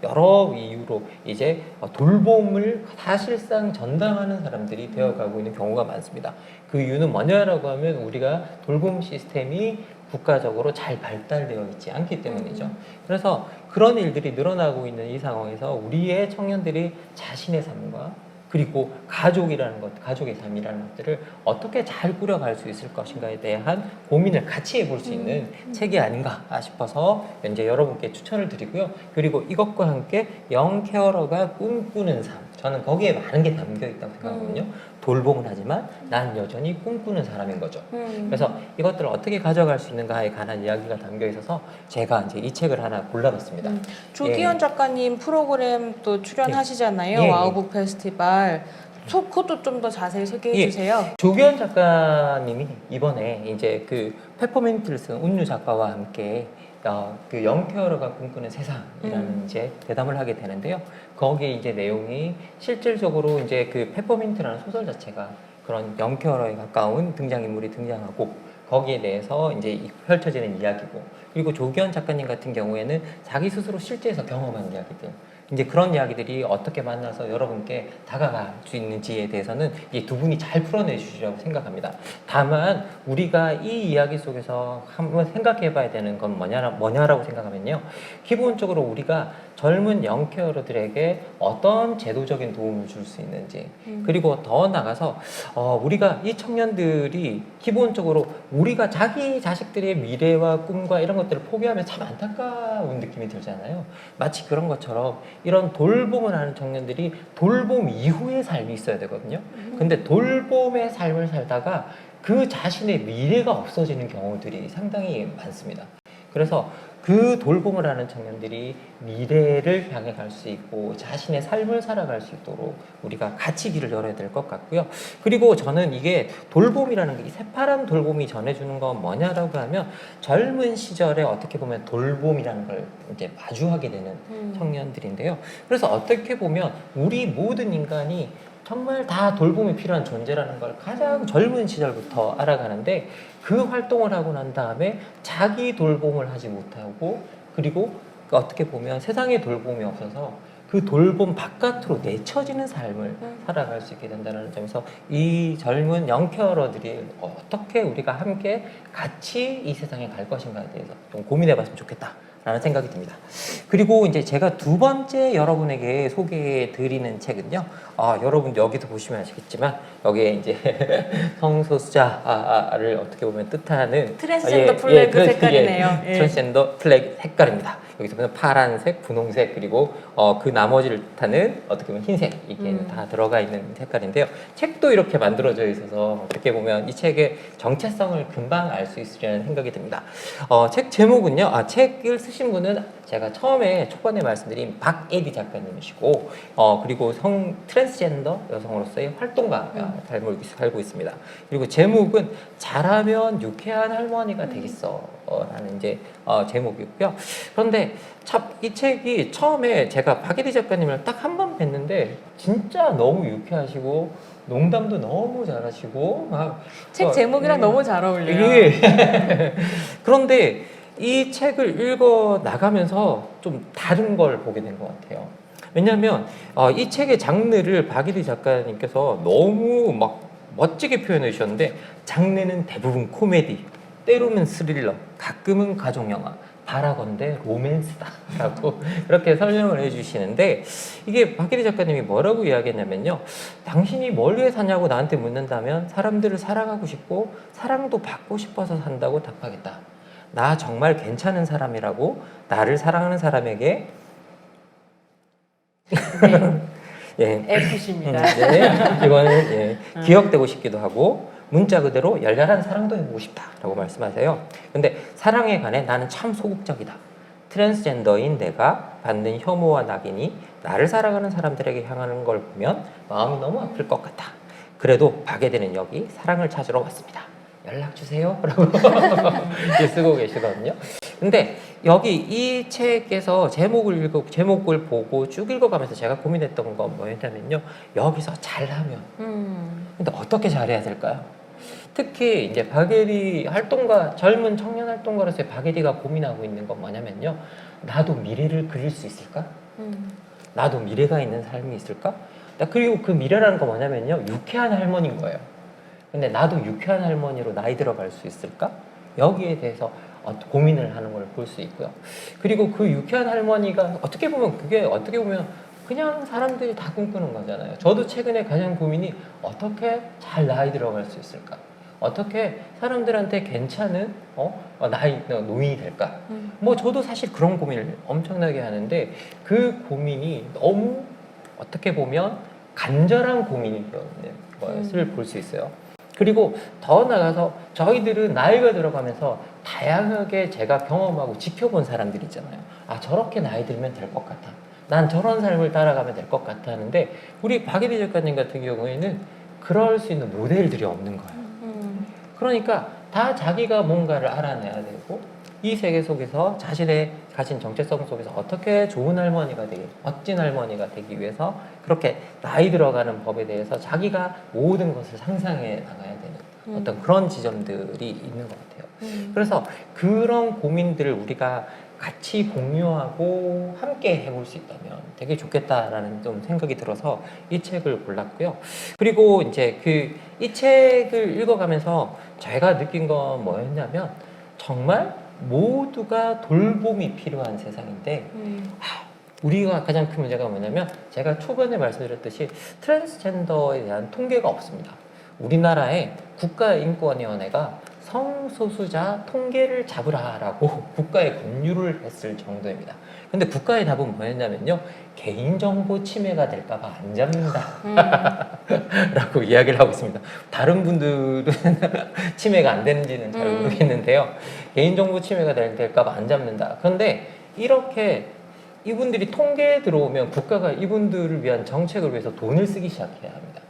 여러 이유로 이제 돌봄을 사실상 전담하는 사람들이 되어가고 있는 경우가 많습니다. 그 이유는 뭐냐라고 하면 우리가 돌봄 시스템이 국가적으로 잘 발달되어 있지 않기 때문이죠. 그래서 그런 일들이 늘어나고 있는 이 상황에서 우리의 청년들이 자신의 삶과 그리고 가족의 삶이라는 것들을 어떻게 잘 꾸려갈 수 있을 것인가에 대한 고민을 같이 해볼 수 있는 책이 아닌가 싶어서 이제 여러분께 추천을 드리고요. 그리고 이것과 함께 영케어러가 꿈꾸는 삶, 저는 거기에 많은 게 담겨 있다고 생각하거든요. 돌봄을 하지만 난 여전히 꿈꾸는 사람인 거죠. 그래서 이것들을 어떻게 가져갈 수 있는가에 관한 이야기가 담겨 있어서 제가 이제 이 책을 하나 골라봤습니다. 조기현 작가님 프로그램 또 출연하시잖아요. 예, 예. 와우북 페스티벌. 그것도 좀 더 자세히 소개해 예. 주세요. 조기현 작가님이 이번에 이제 그 페퍼민트를 쓴 운유 작가와 함께 그 영케어러가 꿈꾸는 세상이라는 이제 대담을 하게 되는데요. 거기에 이제 내용이 실질적으로 이제 그 페퍼민트라는 소설 자체가 그런 영케어러에 가까운 등장인물이 등장하고 거기에 대해서 이제 펼쳐지는 이야기고, 그리고 조기현 작가님 같은 경우에는 자기 스스로 실제에서 경험한 이야기들, 이제 그런 이야기들이 어떻게 만나서 여러분께 다가갈 수 있는지에 대해서는 이 두 분이 잘 풀어내 주시라고 생각합니다. 다만 우리가 이 이야기 속에서 한번 생각해 봐야 되는 건 뭐냐라고 생각하면요. 기본적으로 우리가 젊은 영케어러들에게 어떤 제도적인 도움을 줄 수 있는지, 그리고 더 나가서 우리가 이 청년들이 기본적으로 우리가 자기 자식들의 미래와 꿈과 이런 것들을 포기하면 참 안타까운 느낌이 들잖아요. 마치 그런 것처럼 이런 돌봄을 하는 청년들이 돌봄 이후의 삶이 있어야 되거든요. 근데 돌봄의 삶을 살다가 그 자신의 미래가 없어지는 경우들이 상당히 많습니다. 그래서 그 돌봄을 하는 청년들이 미래를 향해 갈 수 있고 자신의 삶을 살아갈 수 있도록 우리가 같이 길을 열어야 될 것 같고요. 그리고 저는 이게 돌봄이라는 게, 이 새파란 돌봄이 전해주는 건 뭐냐라고 하면, 젊은 시절에 어떻게 보면 돌봄이라는 걸 이제 마주하게 되는 청년들인데요. 그래서 어떻게 보면 우리 모든 인간이 정말 다 돌봄이 필요한 존재라는 걸 가장 젊은 시절부터 알아가는데, 그 활동을 하고 난 다음에 자기 돌봄을 하지 못하고, 그리고 어떻게 보면 세상에 돌봄이 없어서 그 돌봄 바깥으로 내쳐지는 삶을 살아갈 수 있게 된다는 점에서 이 젊은 영케어러들이 어떻게 우리가 함께 같이 이 세상에 갈 것인가에 대해서 좀 고민해 봤으면 좋겠다 라는 생각이 듭니다. 그리고 이제 제가 두 번째 여러분에게 소개해 드리는 책은요, 여러분 여기서 보시면 아시겠지만 여기에 이제 성소수자를 어떻게 보면 뜻하는 트랜스젠더 플래그 색깔이네요. 예. 트랜스젠더 플래그 색깔입니다. 여기서 보면 파란색, 분홍색, 그리고 그 나머지를 뜻하는 어떻게 보면 흰색, 이게 다 들어가 있는 색깔인데요. 책도 이렇게 만들어져 있어서 어떻게 보면 이 책의 정체성을 금방 알 수 있으리라는 생각이 듭니다. 책 제목은요, 책을 쓰신 분은 제가 처음에 초반에 말씀드린 박에디 작가님이시고, 그리고 트랜스젠더 여성으로서의 활동가가 살고 있습니다. 그리고 제목은 잘하면 유쾌한 할머니가 되겠어 라는 이제 제목이고요. 그런데 참 이 책이 처음에 제가 박에디 작가님을 딱 한 번 뵀는데 진짜 너무 유쾌하시고 농담도 너무 잘하시고 막 책 제목이랑 너무 잘 어울려요. 예. 그런데 이 책을 읽어 나가면서 좀 다른 걸 보게 된 것 같아요. 왜냐하면 이 책의 장르를 박에디 작가님께서 너무 막 멋지게 표현해 주셨는데, 장르는 대부분 코미디, 때로는 스릴러, 가끔은 가족영화, 바라건대 로맨스다라고 그렇게 설명을 해주시는데, 이게 박에디 작가님이 뭐라고 이야기했냐면요, 당신이 뭘 위해 사냐고 나한테 묻는다면 사람들을 사랑하고 싶고 사랑도 받고 싶어서 산다고 답하겠다. 나 정말 괜찮은 사람이라고 나를 사랑하는 사람에게 예. F십니다. 네, 이거는 기억되고 싶기도 하고 문자 그대로 열렬한 사랑도 해보고 싶다라고 말씀하세요. 근데 사랑에 관해 나는 참 소극적이다. 트랜스젠더인 내가 받는 혐오와 낙인이 나를 사랑하는 사람들에게 향하는 걸 보면 마음이 너무 아플 것 같다. 그래도 박에디는 여기 사랑을 찾으러 왔습니다. 연락 주세요 라고 이렇게 쓰고 계시거든요. 근데 여기 이 책에서 제목을 보고 쭉 읽어가면서 제가 고민했던 건 뭐였냐면요, 여기서 잘하면 근데 어떻게 잘해야 될까요? 특히 이제 박에디 활동가, 젊은 청년 활동가로서의 박에디가 고민하고 있는 건 뭐냐면요, 나도 미래를 그릴 수 있을까? 나도 미래가 있는 삶이 있을까? 그리고 그 미래라는 건 뭐냐면요, 유쾌한 할머니인 거예요. 근데 나도 유쾌한 할머니로 나이 들어갈 수 있을까? 여기에 대해서 고민을 하는 걸 볼 수 있고요. 그리고 그 유쾌한 할머니가 어떻게 보면 그냥 사람들이 다 꿈꾸는 거잖아요. 저도 최근에 가장 고민이 어떻게 잘 나이 들어갈 수 있을까? 어떻게 사람들한테 괜찮은 노인이 될까? 뭐 저도 사실 그런 고민을 엄청나게 하는데, 그 고민이 너무 어떻게 보면 간절한 고민이 되어있는 것을 볼 수 있어요. 그리고 더 나아가서 저희들은 나이가 들어가면서 다양하게 제가 경험하고 지켜본 사람들이 있잖아요. 아, 저렇게 나이 들면 될 것 같아. 난 저런 삶을 따라가면 될 것 같아 하는데 우리 박예리 작가님 같은 경우에는 그럴 수 있는 모델들이 없는 거예요. 그러니까 다 자기가 뭔가를 알아내야 되고 이 세계 속에서 자신의 가진 정체성 속에서 어떻게 좋은 할머니가 되기, 멋진 할머니가 되기 위해서 그렇게 나이 들어가는 법에 대해서 자기가 모든 것을 상상해 나가야 되는 어떤 그런 지점들이 있는 것 같아요. 그래서 그런 고민들을 우리가 같이 공유하고 함께 해볼 수 있다면 되게 좋겠다라는 좀 생각이 들어서 이 책을 골랐고요. 그리고 이제 이 책을 읽어가면서 제가 느낀 건 뭐였냐면 정말 모두가 돌봄이 필요한 세상인데 우리가 가장 큰 문제가 뭐냐면 제가 초반에 말씀드렸듯이 트랜스젠더에 대한 통계가 없습니다. 우리나라의 국가인권위원회가 성소수자 통계를 잡으라라고 국가에 권유를 했을 정도입니다. 근데 국가의 답은 뭐였냐면요. 개인정보 침해가 될까봐 안 잡는다. 라고 이야기를 하고 있습니다. 다른 분들은 침해가 안 되는지는 잘 모르겠는데요. 개인정보 침해가 될까봐 안 잡는다. 그런데 이렇게 이분들이 통계에 들어오면 국가가 이분들을 위한 정책을 위해서 돈을 쓰기 시작해야 합니다.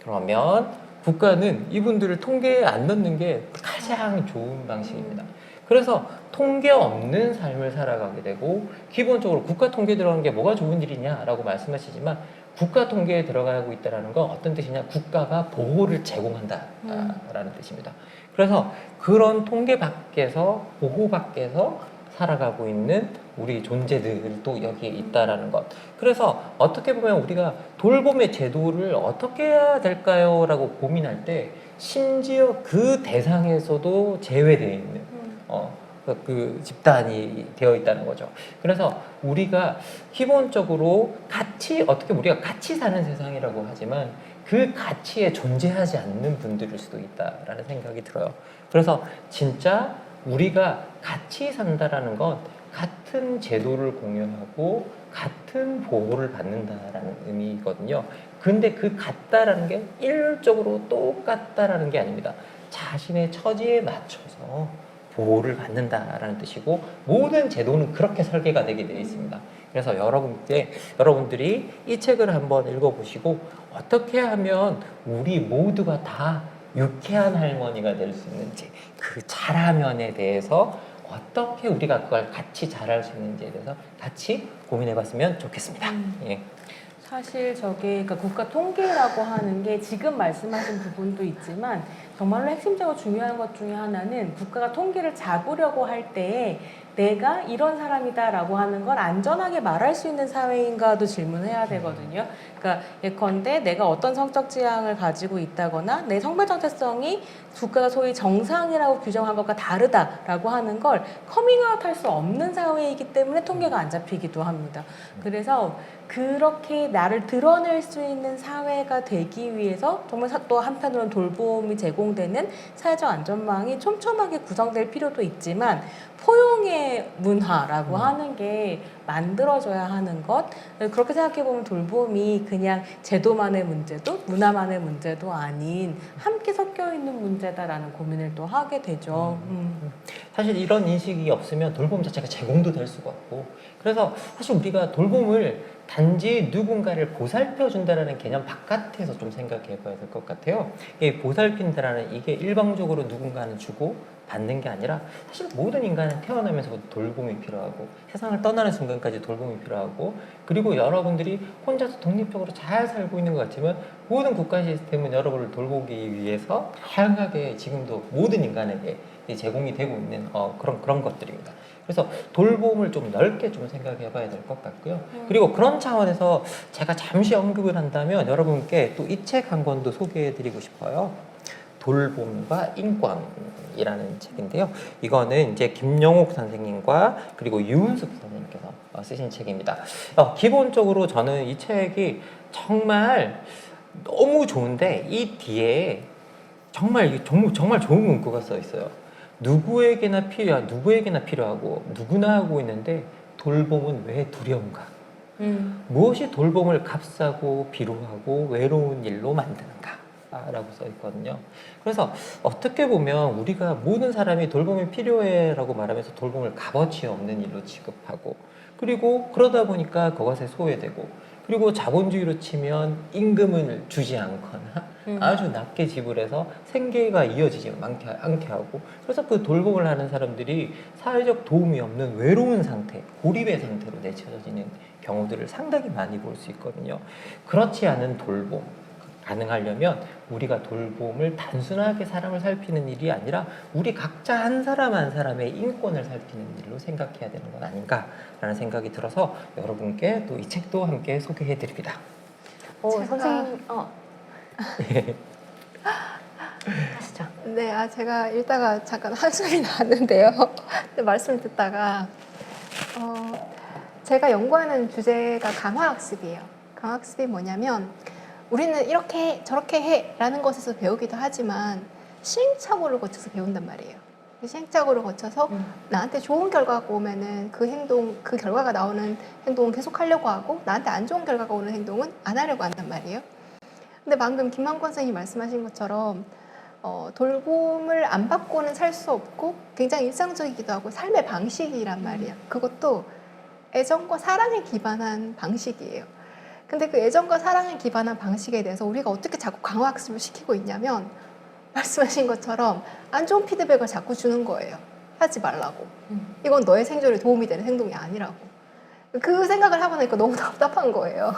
그러면 국가는 이분들을 통계에 안 넣는 게 가장 좋은 방식입니다. 그래서 통계 없는 삶을 살아가게 되고 기본적으로 국가 통계에 들어가는 게 뭐가 좋은 일이냐라고 말씀하시지만 국가 통계에 들어가고 있다는 건 어떤 뜻이냐? 국가가 보호를 제공한다라는 뜻입니다. 그래서 그런 통계 밖에서 보호 밖에서 살아가고 있는 우리 존재들도 여기에 있다라는 것. 그래서 어떻게 보면 우리가 돌봄의 제도를 어떻게 해야 될까요? 라고 고민할 때 심지어 그 대상에서도 제외되어 있는 그 집단이 되어 있다는 거죠. 그래서 우리가 기본적으로 같이 어떻게 우리가 같이 사는 세상이라고 하지만 그 가치에 존재하지 않는 분들일 수도 있다라는 생각이 들어요. 그래서 진짜 우리가 같이 산다라는 건 같은 제도를 공유하고 같은 보호를 받는다라는 의미거든요. 근데 그 같다라는 게 일률적으로 똑같다라는 게 아닙니다. 자신의 처지에 맞춰서 보호를 받는다라는 뜻이고 모든 제도는 그렇게 설계가 되게 되어 있습니다. 그래서 여러분들이 이 책을 한번 읽어보시고 어떻게 하면 우리 모두가 다 유쾌한 할머니가 될 수 있는지 그 잘하면에 대해서 어떻게 우리가 그걸 같이 잘할 수 있는지에 대해서 같이 고민해봤으면 좋겠습니다. 예. 사실 저게 그러니까 국가 통계라고 하는 게 지금 말씀하신 부분도 있지만 정말로 핵심적으로 중요한 것 중에 하나는 국가가 통계를 잡으려고 할 때에 내가 이런 사람이다라고 하는 걸 안전하게 말할 수 있는 사회인가도 질문해야 되거든요. 그러니까 예컨대 내가 어떤 성적 지향을 가지고 있다거나 내 성별 정체성이 국가가 소위 정상이라고 규정한 것과 다르다라고 하는 걸 커밍아웃 할 수 없는 사회이기 때문에 통계가 안 잡히기도 합니다. 그래서 그렇게 나를 드러낼 수 있는 사회가 되기 위해서 정말 또 한편으로는 돌봄이 제공되는 사회적 안전망이 촘촘하게 구성될 필요도 있지만 포용의 문화라고 하는 게 만들어져야 하는 것. 그렇게 생각해보면 돌봄이 그냥 제도만의 문제도 문화만의 문제도 아닌 함께 섞여 있는 문제다라는 고민을 또 하게 되죠. 사실 이런 인식이 없으면 돌봄 자체가 제공도 될 수가 없고 그래서 사실 우리가 돌봄을 단지 누군가를 보살펴 준다라는 개념 바깥에서 좀 생각해 봐야 될 것 같아요. 이 보살핀다라는 이게 일방적으로 누군가는 주고 받는 게 아니라 사실 모든 인간은 태어나면서부터 돌봄이 필요하고 세상을 떠나는 순간까지 돌봄이 필요하고 그리고 여러분들이 혼자서 독립적으로 잘 살고 있는 것 같지만 모든 국가 시스템은 여러분을 돌보기 위해서 다양하게 지금도 모든 인간에게 제공이 되고 있는 그런 것들입니다. 그래서 돌봄을 좀 넓게 좀 생각해 봐야 될 것 같고요. 그리고 그런 차원에서 제가 잠시 언급을 한다면 여러분께 또 이 책 한 권도 소개해 드리고 싶어요. 돌봄과 인권이라는 책인데요. 이거는 이제 김영옥 선생님과 그리고 유은숙 선생님께서 쓰신 책입니다. 기본적으로 저는 이 책이 정말 너무 좋은데 이 뒤에 정말 좋은 문구가 써 있어요. 누구에게나 필요하고 누구나 하고 있는데 돌봄은 왜 두려운가? 무엇이 돌봄을 값싸고 비루하고 외로운 일로 만드는가? 라고 써 있거든요. 그래서 어떻게 보면 우리가 모든 사람이 돌봄이 필요해 라고 말하면서 돌봄을 값어치 없는 일로 취급하고, 그리고 그러다 보니까 그것에 소외되고, 그리고 자본주의로 치면 임금을 주지 않거나 아주 낮게 지불해서 생계가 이어지지 않게 하고, 그래서 그 돌봄을 하는 사람들이 사회적 도움이 없는 외로운 상태, 고립의 상태로 내쳐지는 경우들을 상당히 많이 볼 수 있거든요. 그렇지 않은 돌봄 가능하려면 우리가 돌봄을 단순하게 사람을 살피는 일이 아니라 우리 각자 한 사람 한 사람의 인권을 살피는 일로 생각해야 되는 건 아닌가라는 생각이 들어서 여러분께 또 이 책도 함께 소개해 드립니다. 선생님, 하시죠. 네, 제가 읽다가 잠깐 한숨이 나왔는데요. 근데 말씀을 듣다가 제가 연구하는 주제가 강화학습이에요. 강화학습이 뭐냐면 우리는 이렇게 해, 저렇게 해 라는 것에서 배우기도 하지만 시행착오를 거쳐서 배운단 말이에요. 시행착오를 거쳐서 나한테 좋은 결과가 오면은 그 결과가 나오는 행동은 계속 하려고 하고, 나한테 안 좋은 결과가 오는 행동은 안 하려고 한단 말이에요. 근데 방금 김만권 선생님이 말씀하신 것처럼 돌봄을 안 받고는 살 수 없고 굉장히 일상적이기도 하고 삶의 방식이란 말이에요. 그것도 애정과 사랑에 기반한 방식이에요. 근데 그 애정과 사랑에 기반한 방식에 대해서 우리가 어떻게 자꾸 강화학습을 시키고 있냐면, 말씀하신 것처럼 안 좋은 피드백을 자꾸 주는 거예요. 하지 말라고. 이건 너의 생존에 도움이 되는 행동이 아니라고. 그 생각을 하고 나니까 너무 답답한 거예요.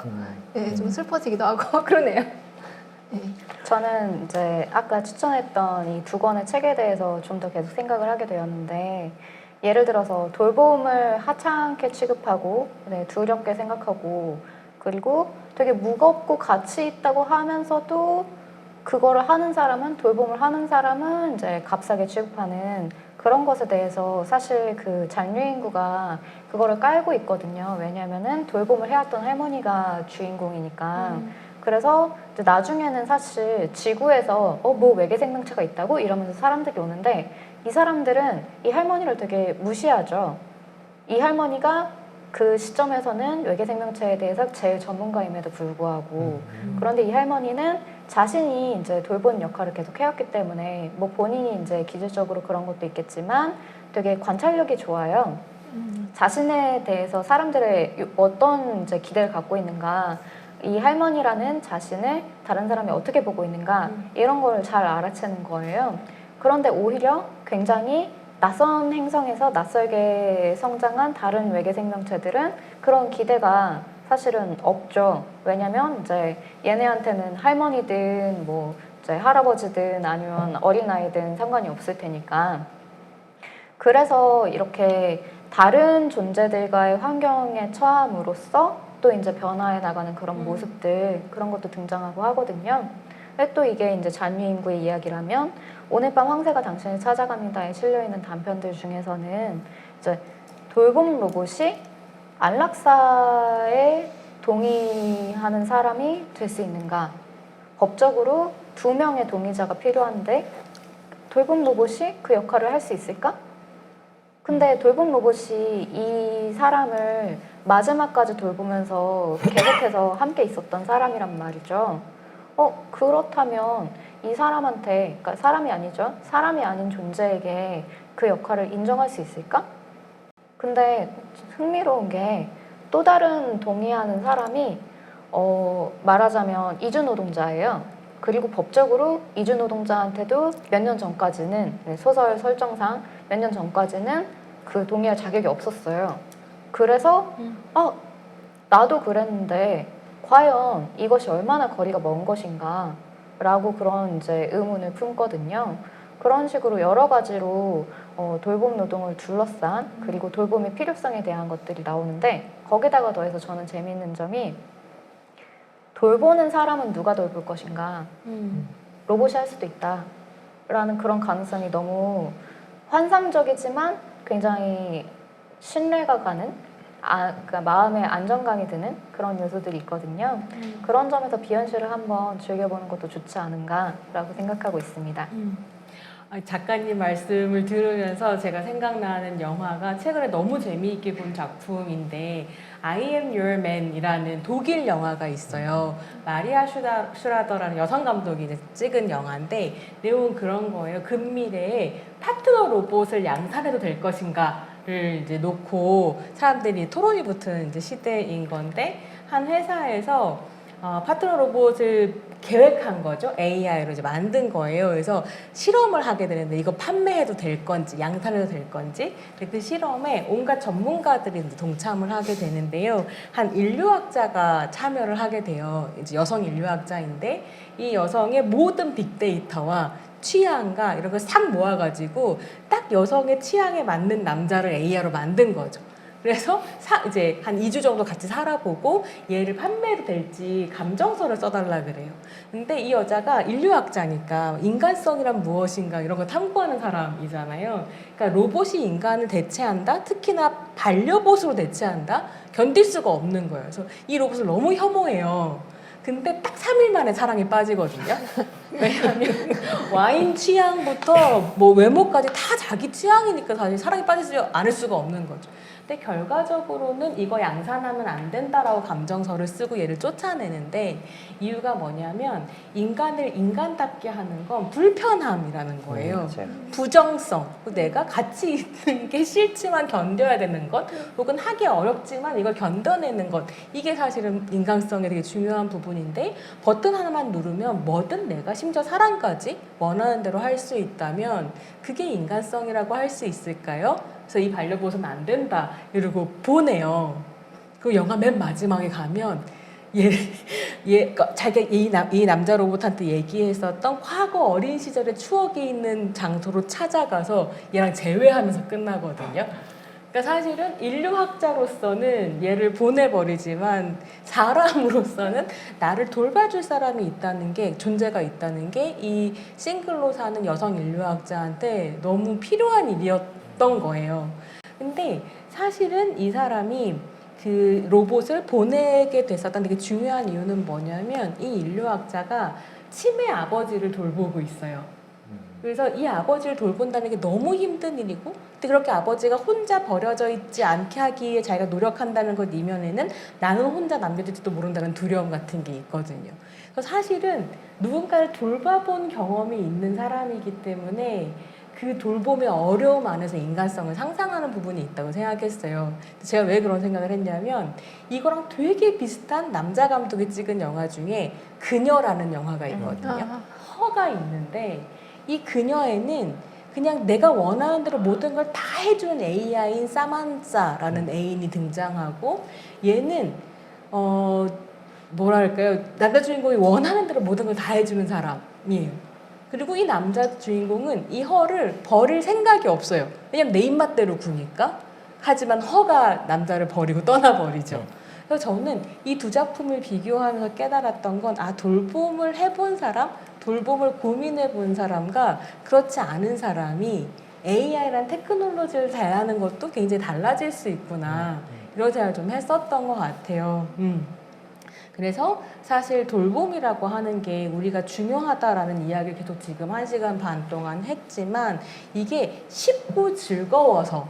네, 좀 슬퍼지기도 하고 그러네요. 네. 저는 이제 아까 추천했던 이 두 권의 책에 대해서 좀 더 계속 생각을 하게 되었는데, 예를 들어서 돌봄을 하찮게 취급하고 두렵게 생각하고, 그리고 되게 무겁고 가치 있다고 하면서도 그거를 하는 사람은, 돌봄을 하는 사람은 이제 값싸게 취급하는 그런 것에 대해서 사실 그 잔류인구가 그거를 깔고 있거든요. 왜냐면은 돌봄을 해왔던 할머니가 주인공이니까. 그래서 이제 나중에는 사실 지구에서 뭐 외계 생명체가 있다고 이러면서 사람들이 오는데, 이 사람들은 이 할머니를 되게 무시하죠. 이 할머니가 그 시점에서는 외계 생명체에 대해서 제일 전문가임에도 불구하고, 그런데 이 할머니는 자신이 이제 돌보는 역할을 계속 해왔기 때문에 뭐 본인이 이제 기질적으로 그런 것도 있겠지만 되게 관찰력이 좋아요. 자신에 대해서 사람들의 어떤 이제 기대를 갖고 있는가, 이 할머니라는 자신을 다른 사람이 어떻게 보고 있는가, 이런 걸 잘 알아채는 거예요. 그런데 오히려 굉장히 낯선 행성에서 낯설게 성장한 다른 외계 생명체들은 그런 기대가 사실은 없죠. 왜냐면 이제 얘네한테는 할머니든 뭐 이제 할아버지든 아니면 어린아이든 상관이 없을 테니까. 그래서 이렇게 다른 존재들과의 환경에 처함으로써 또 이제 변화해 나가는 그런 모습들, 그런 것도 등장하고 하거든요. 근데 또 이게 이제 잔류인구의 이야기라면, 오늘 밤 황새가 당신을 찾아갑니다에 실려있는 단편들 중에서는 이제 돌봄 로봇이 안락사에 동의하는 사람이 될 수 있는가? 법적으로 2명의 동의자가 필요한데 돌봄 로봇이 그 역할을 할 수 있을까? 근데 돌봄 로봇이 이 사람을 마지막까지 돌보면서 계속해서 함께 있었던 사람이란 말이죠. 그렇다면 이 사람한테, 그러니까 사람이 아니죠. 사람이 아닌 존재에게 그 역할을 인정할 수 있을까? 근데 흥미로운 게 또 다른 동의하는 사람이 말하자면 이주노동자예요. 그리고 법적으로 이주노동자한테도 몇 년 전까지는, 소설 설정상 몇 년 전까지는 그 동의할 자격이 없었어요. 그래서 나도 그랬는데 과연 이것이 얼마나 거리가 먼 것인가 라고 그런 이제 의문을 품거든요. 그런 식으로 여러 가지로 돌봄 노동을 둘러싼, 그리고 돌봄의 필요성에 대한 것들이 나오는데, 거기다가 더해서 저는 재미있는 점이, 돌보는 사람은 누가 돌볼 것인가, 로봇이 할 수도 있다 라는 그런 가능성이 너무 환상적이지만 굉장히 신뢰가 가는, 그러니까 마음에 안정감이 드는 그런 요소들이 있거든요. 그런 점에서 비현실을 한번 즐겨보는 것도 좋지 않은가라고 생각하고 있습니다. 작가님 말씀을 들으면서 제가 생각나는 영화가 최근에 너무 재미있게 본 작품인데 I Am Your Man이라는 독일 영화가 있어요. 마리아 슈라더라는 여성 감독이 이제 찍은 영화인데 내용은 그런 거예요. 근미래에 파트너 로봇을 양산해도 될 것인가를 이제 놓고 사람들이 토론이 붙은 이제 시대인 건데 한 회사에서 파트너 로봇을 계획한 거죠. AI로 이제 만든 거예요. 그래서 실험을 하게 되는데 이거 판매해도 될 건지 양산해도 될 건지 그 실험에 온갖 전문가들이 이제 동참을 하게 되는데요. 한 인류학자가 참여를 하게 돼요. 이제 여성 인류학자인데 이 여성의 모든 빅데이터와 취향과 이런 걸 싹 모아가지고 딱 여성의 취향에 맞는 남자를 AI로 만든 거죠. 그래서 이제 한 2주 정도 같이 살아보고 얘를 판매해도 될지 감정서를 써달라 그래요. 근데 이 여자가 인류학자니까 인간성이란 무엇인가 이런 거 탐구하는 사람이잖아요. 그러니까 로봇이 인간을 대체한다? 특히나 반려봇으로 대체한다? 견딜 수가 없는 거예요. 그래서 이 로봇을 너무 혐오해요. 근데 딱 3일 만에 사랑에 빠지거든요. 왜냐하면 와인 취향부터 뭐 외모까지 다 자기 취향이니까 사실 사랑에 빠지지 않을 수가 없는 거죠. 근데 결과적으로는 이거 양산하면 안 된다라고 감정서를 쓰고 얘를 쫓아내는데 이유가 뭐냐면 인간을 인간답게 하는 건 불편함이라는 거예요. 부정성, 내가 같이 있는 게 싫지만 견뎌야 되는 것 혹은 하기 어렵지만 이걸 견뎌내는 것 이게 사실은 인간성에 되게 중요한 부분인데 버튼 하나만 누르면 뭐든 내가 심지어 사랑까지 원하는 대로 할 수 있다면 그게 인간성이라고 할 수 있을까요? 그래서 이 반려봇은 안 된다 이러고 보내요. 그 영화 맨 마지막에 가면 자기가 이 남자 로봇한테 얘기했었던 과거 어린 시절의 추억이 있는 장소로 찾아가서 얘랑 재회하면서 끝나거든요. 그러니까 사실은 인류학자로서는 얘를 보내버리지만 사람으로서는 나를 돌봐줄 사람이 있다는 게 존재가 있다는 게 이 싱글로 사는 여성 인류학자한테 너무 필요한 일이었던 거예요. 근데 사실은 이 사람이 그 로봇을 보내게 됐었던 되게 중요한 이유는 뭐냐면 이 인류학자가 치매 아버지를 돌보고 있어요. 그래서 이 아버지를 돌본다는 게 너무 힘든 일이고 근데 그렇게 아버지가 혼자 버려져 있지 않게 하기 위해 자기가 노력한다는 것 이면에는 나는 혼자 남겨질지도 모른다는 두려움 같은 게 있거든요. 그래서 사실은 누군가를 돌봐본 경험이 있는 사람이기 때문에 그 돌봄의 어려움 안에서 인간성을 상상하는 부분이 있다고 생각했어요. 제가 왜 그런 생각을 했냐면 이거랑 되게 비슷한 남자 감독이 찍은 영화 중에 그녀라는 영화가 있거든요. 허가 있는데 이 그녀에는 그냥 내가 원하는 대로 모든 걸 다 해주는 AI인 사만사라는 애인이 등장하고 얘는 뭐랄까요 남자 주인공이 원하는 대로 모든 걸 다 해주는 사람이에요. 그리고 이 남자 주인공은 이 허를 버릴 생각이 없어요. 왜냐면 내 입맛대로 구니까. 하지만 허가 남자를 버리고 떠나버리죠. 그래서 저는 이 두 작품을 비교하면서 깨달았던 건 돌봄을 해본 사람, 돌봄을 고민해 본 사람과 그렇지 않은 사람이 AI란 테크놀로지를 대하는 것도 굉장히 달라질 수 있구나. 이런 생각을 좀 했었던 것 같아요. 그래서 사실 돌봄이라고 하는 게 우리가 중요하다라는 이야기를 계속 지금 1시간 반 동안 했지만 이게 쉽고 즐거워서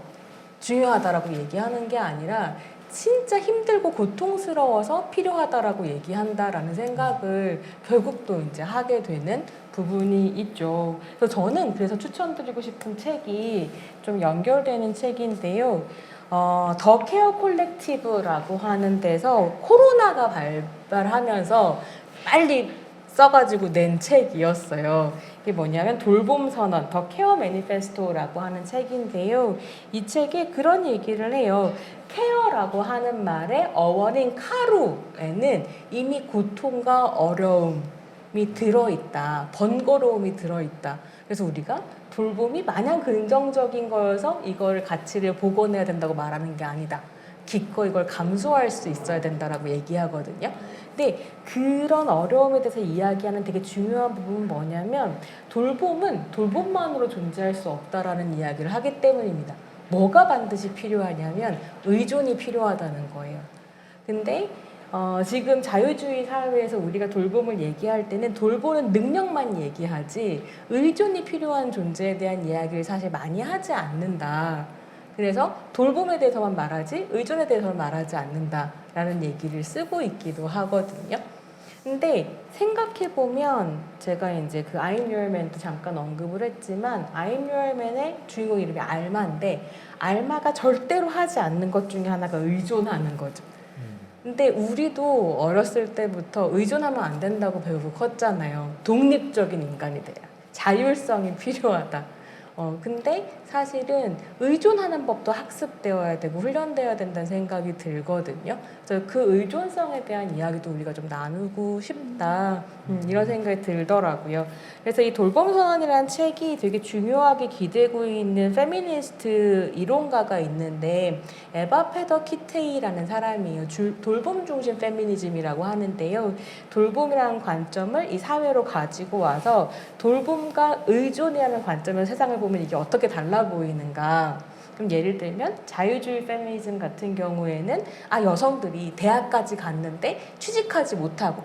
중요하다라고 얘기하는 게 아니라 진짜 힘들고 고통스러워서 필요하다라고 얘기한다라는 생각을 결국 또 이제 하게 되는 부분이 있죠. 그래서 저는 그래서 추천드리고 싶은 책이 좀 연결되는 책인데요. 더 케어 콜렉티브라고 하는 데서 코로나가 발발하면서 빨리 써가지고 낸 책이었어요. 이게 뭐냐면 돌봄 선언, 더 케어 매니페스토라고 하는 책인데요. 이 책에 그런 얘기를 해요. 케어라고 하는 말의 어원인 카루에는 이미 고통과 어려움이 들어있다. 번거로움이 들어있다. 그래서 우리가 돌봄이 마냥 긍정적인 거여서 이걸 가치를 복원해야 된다고 말하는 게 아니다. 기꺼이 이걸 감수할 수 있어야 된다라고 얘기하거든요. 근데 그런 어려움에 대해서 이야기하는 되게 중요한 부분은 뭐냐면 돌봄은 돌봄만으로 존재할 수 없다라는 이야기를 하기 때문입니다. 뭐가 반드시 필요하냐면 의존이 필요하다는 거예요. 근데 지금 자유주의 사회에서 우리가 돌봄을 얘기할 때는 돌보는 능력만 얘기하지 의존이 필요한 존재에 대한 이야기를 사실 많이 하지 않는다. 그래서 돌봄에 대해서만 말하지 의존에 대해서는 말하지 않는다라는 얘기를 쓰고 있기도 하거든요. 근데 생각해보면 제가 이제 그 I'm Your Man도 잠깐 언급을 했지만 I'm Your Man의 주인공 이름이 알마인데 알마가 절대로 하지 않는 것 중에 하나가 의존하는 거죠. 근데 우리도 어렸을 때부터 의존하면 안 된다고 배우고 컸잖아요. 독립적인 인간이 돼야 자율성이 필요하다. 근데 사실은 의존하는 법도 학습되어야 되고 훈련되어야 된다는 생각이 들거든요. 그래서 그 의존성에 대한 이야기도 우리가 좀 나누고 싶다. 이런 생각이 들더라고요. 그래서 이 돌봄선언이라는 책이 되게 중요하게 기대고 있는 페미니스트 이론가가 있는데 에바 페더 키테이라는 사람이에요. 돌봄 중심 페미니즘이라고 하는데요. 돌봄이라는 관점을 이 사회로 가지고 와서 돌봄과 의존이라는 관점에서 세상을 보면 이게 어떻게 달라 보이는가. 그럼 예를 들면 자유주의 페미니즘 같은 경우에는 여성들이 대학까지 갔는데 취직하지 못하고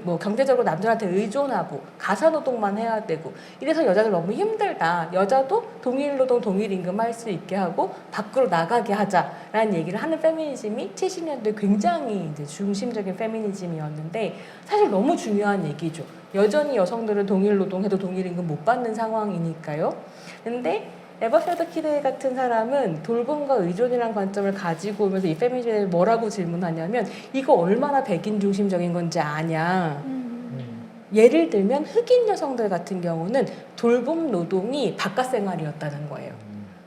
뭐 경제적으로 남들한테 의존하고 가사노동만 해야 되고 이래서 여자들 너무 힘들다. 여자도 동일 노동 동일 임금 할 수 있게 하고 밖으로 나가게 하자라는 얘기를 하는 페미니즘이 70년대 굉장히 이제 중심적인 페미니즘이었는데 사실 너무 중요한 얘기죠. 여전히 여성들은 동일 노동해도 동일 임금 못 받는 상황이니까요. 근데 에바 페더 키테이 같은 사람은 돌봄과 의존이라는 관점을 가지고 오면서 이 페미니즘에 뭐라고 질문하냐면 이거 얼마나 백인 중심적인 건지 아냐. 예를 들면 흑인 여성들 같은 경우는 돌봄 노동이 바깥 생활이었다는 거예요.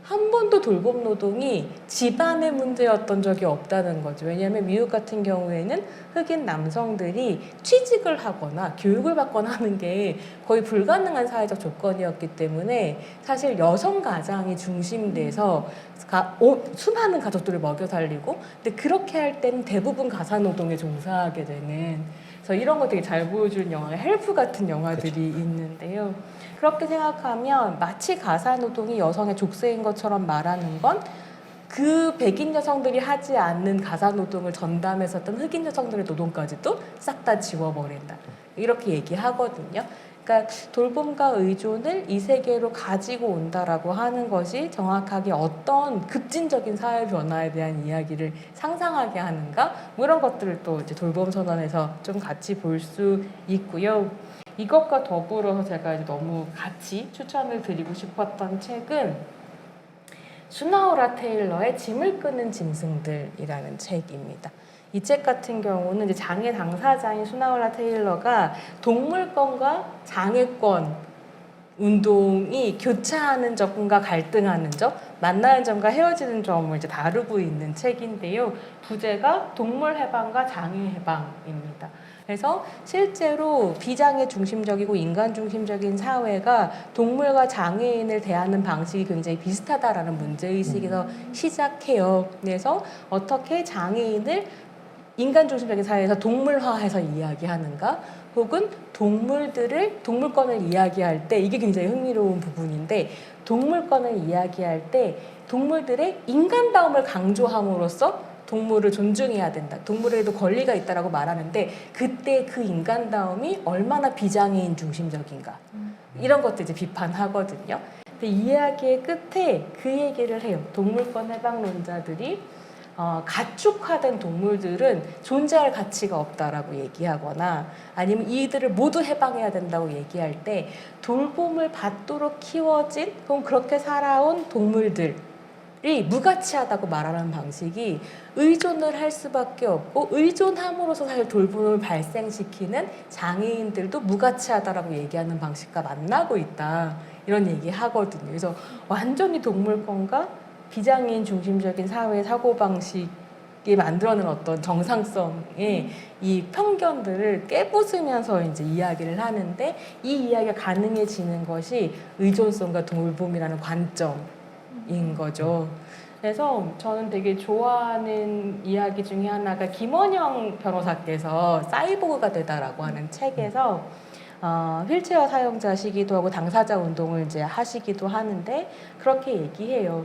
한 번도 돌봄 노동이 집안의 문제였던 적이 없다는 거죠. 왜냐하면 미국 같은 경우에는 흑인 남성들이 취직을 하거나 교육을 받거나 하는 게 거의 불가능한 사회적 조건이었기 때문에 사실 여성 가장이 중심돼서 수많은 가족들을 먹여 살리고 근데 그렇게 할 때는 대부분 가사노동에 종사하게 되는 그래서 이런 거 되게 잘 보여주는 영화가 헬프 같은 영화들이 그쵸. 있는데요. 그렇게 생각하면 마치 가사노동이 여성의 족쇄인 것처럼 말하는 건 그 백인 여성들이 하지 않는 가사노동을 전담했었던 흑인 여성들의 노동까지도 싹 다 지워버린다. 이렇게 얘기하거든요. 그러니까 돌봄과 의존을 이 세계로 가지고 온다라고 하는 것이 정확하게 어떤 급진적인 사회 변화에 대한 이야기를 상상하게 하는가? 뭐 이런 것들을 또 이제 돌봄 선언에서 좀 같이 볼 수 있고요. 이것과 더불어서 제가 이제 너무 같이 추천을 드리고 싶었던 책은 수나우라 테일러의 짐을 끄는 짐승들이라는 책입니다. 이 책 같은 경우는 이제 장애 당사자인 수나우라 테일러가 동물권과 장애권 운동이 교차하는 점과 갈등하는 점, 만나는 점과 헤어지는 점을 이제 다루고 있는 책인데요. 부제가 동물 해방과 장애 해방입니다. 그래서 실제로 비장애 중심적이고 인간 중심적인 사회가 동물과 장애인을 대하는 방식이 굉장히 비슷하다라는 문제의식에서 시작해요. 그래서 어떻게 장애인을 인간 중심적인 사회에서 동물화해서 이야기하는가 혹은 동물권을 이야기할 때 이게 굉장히 흥미로운 부분인데 동물권을 이야기할 때 동물들의 인간다움을 강조함으로써 동물을 존중해야 된다. 동물에도 권리가 있다라고 말하는데 그때 그 인간다움이 얼마나 비장애인 중심적인가. 이런 것도 이제 비판하거든요. 근데 이야기의 끝에 그 얘기를 해요. 동물권 해방론자들이 가축화된 동물들은 존재할 가치가 없다라고 얘기하거나 아니면 이들을 모두 해방해야 된다고 얘기할 때 돌봄을 받도록 키워진 혹은 그렇게 살아온 동물들이 무가치하다고 말하는 방식이 의존을 할 수밖에 없고 의존함으로써 사실 돌봄을 발생시키는 장애인들도 무가치하다라고 얘기하는 방식과 만나고 있다. 이런 얘기 하거든요. 그래서 완전히 동물권과 비장애인 중심적인 사회 사고방식이 만들어낸 어떤 정상성의 이 편견들을 깨부수면서 이제 이야기를 하는데 이 이야기가 가능해지는 것이 의존성과 돌봄이라는 관점인 거죠. 그래서 저는 되게 좋아하는 이야기 중에 하나가 김원영 변호사께서 사이보그가 되다라고 하는 책에서 휠체어 사용자시기도 하고 당사자 운동을 이제 하시기도 하는데 그렇게 얘기해요.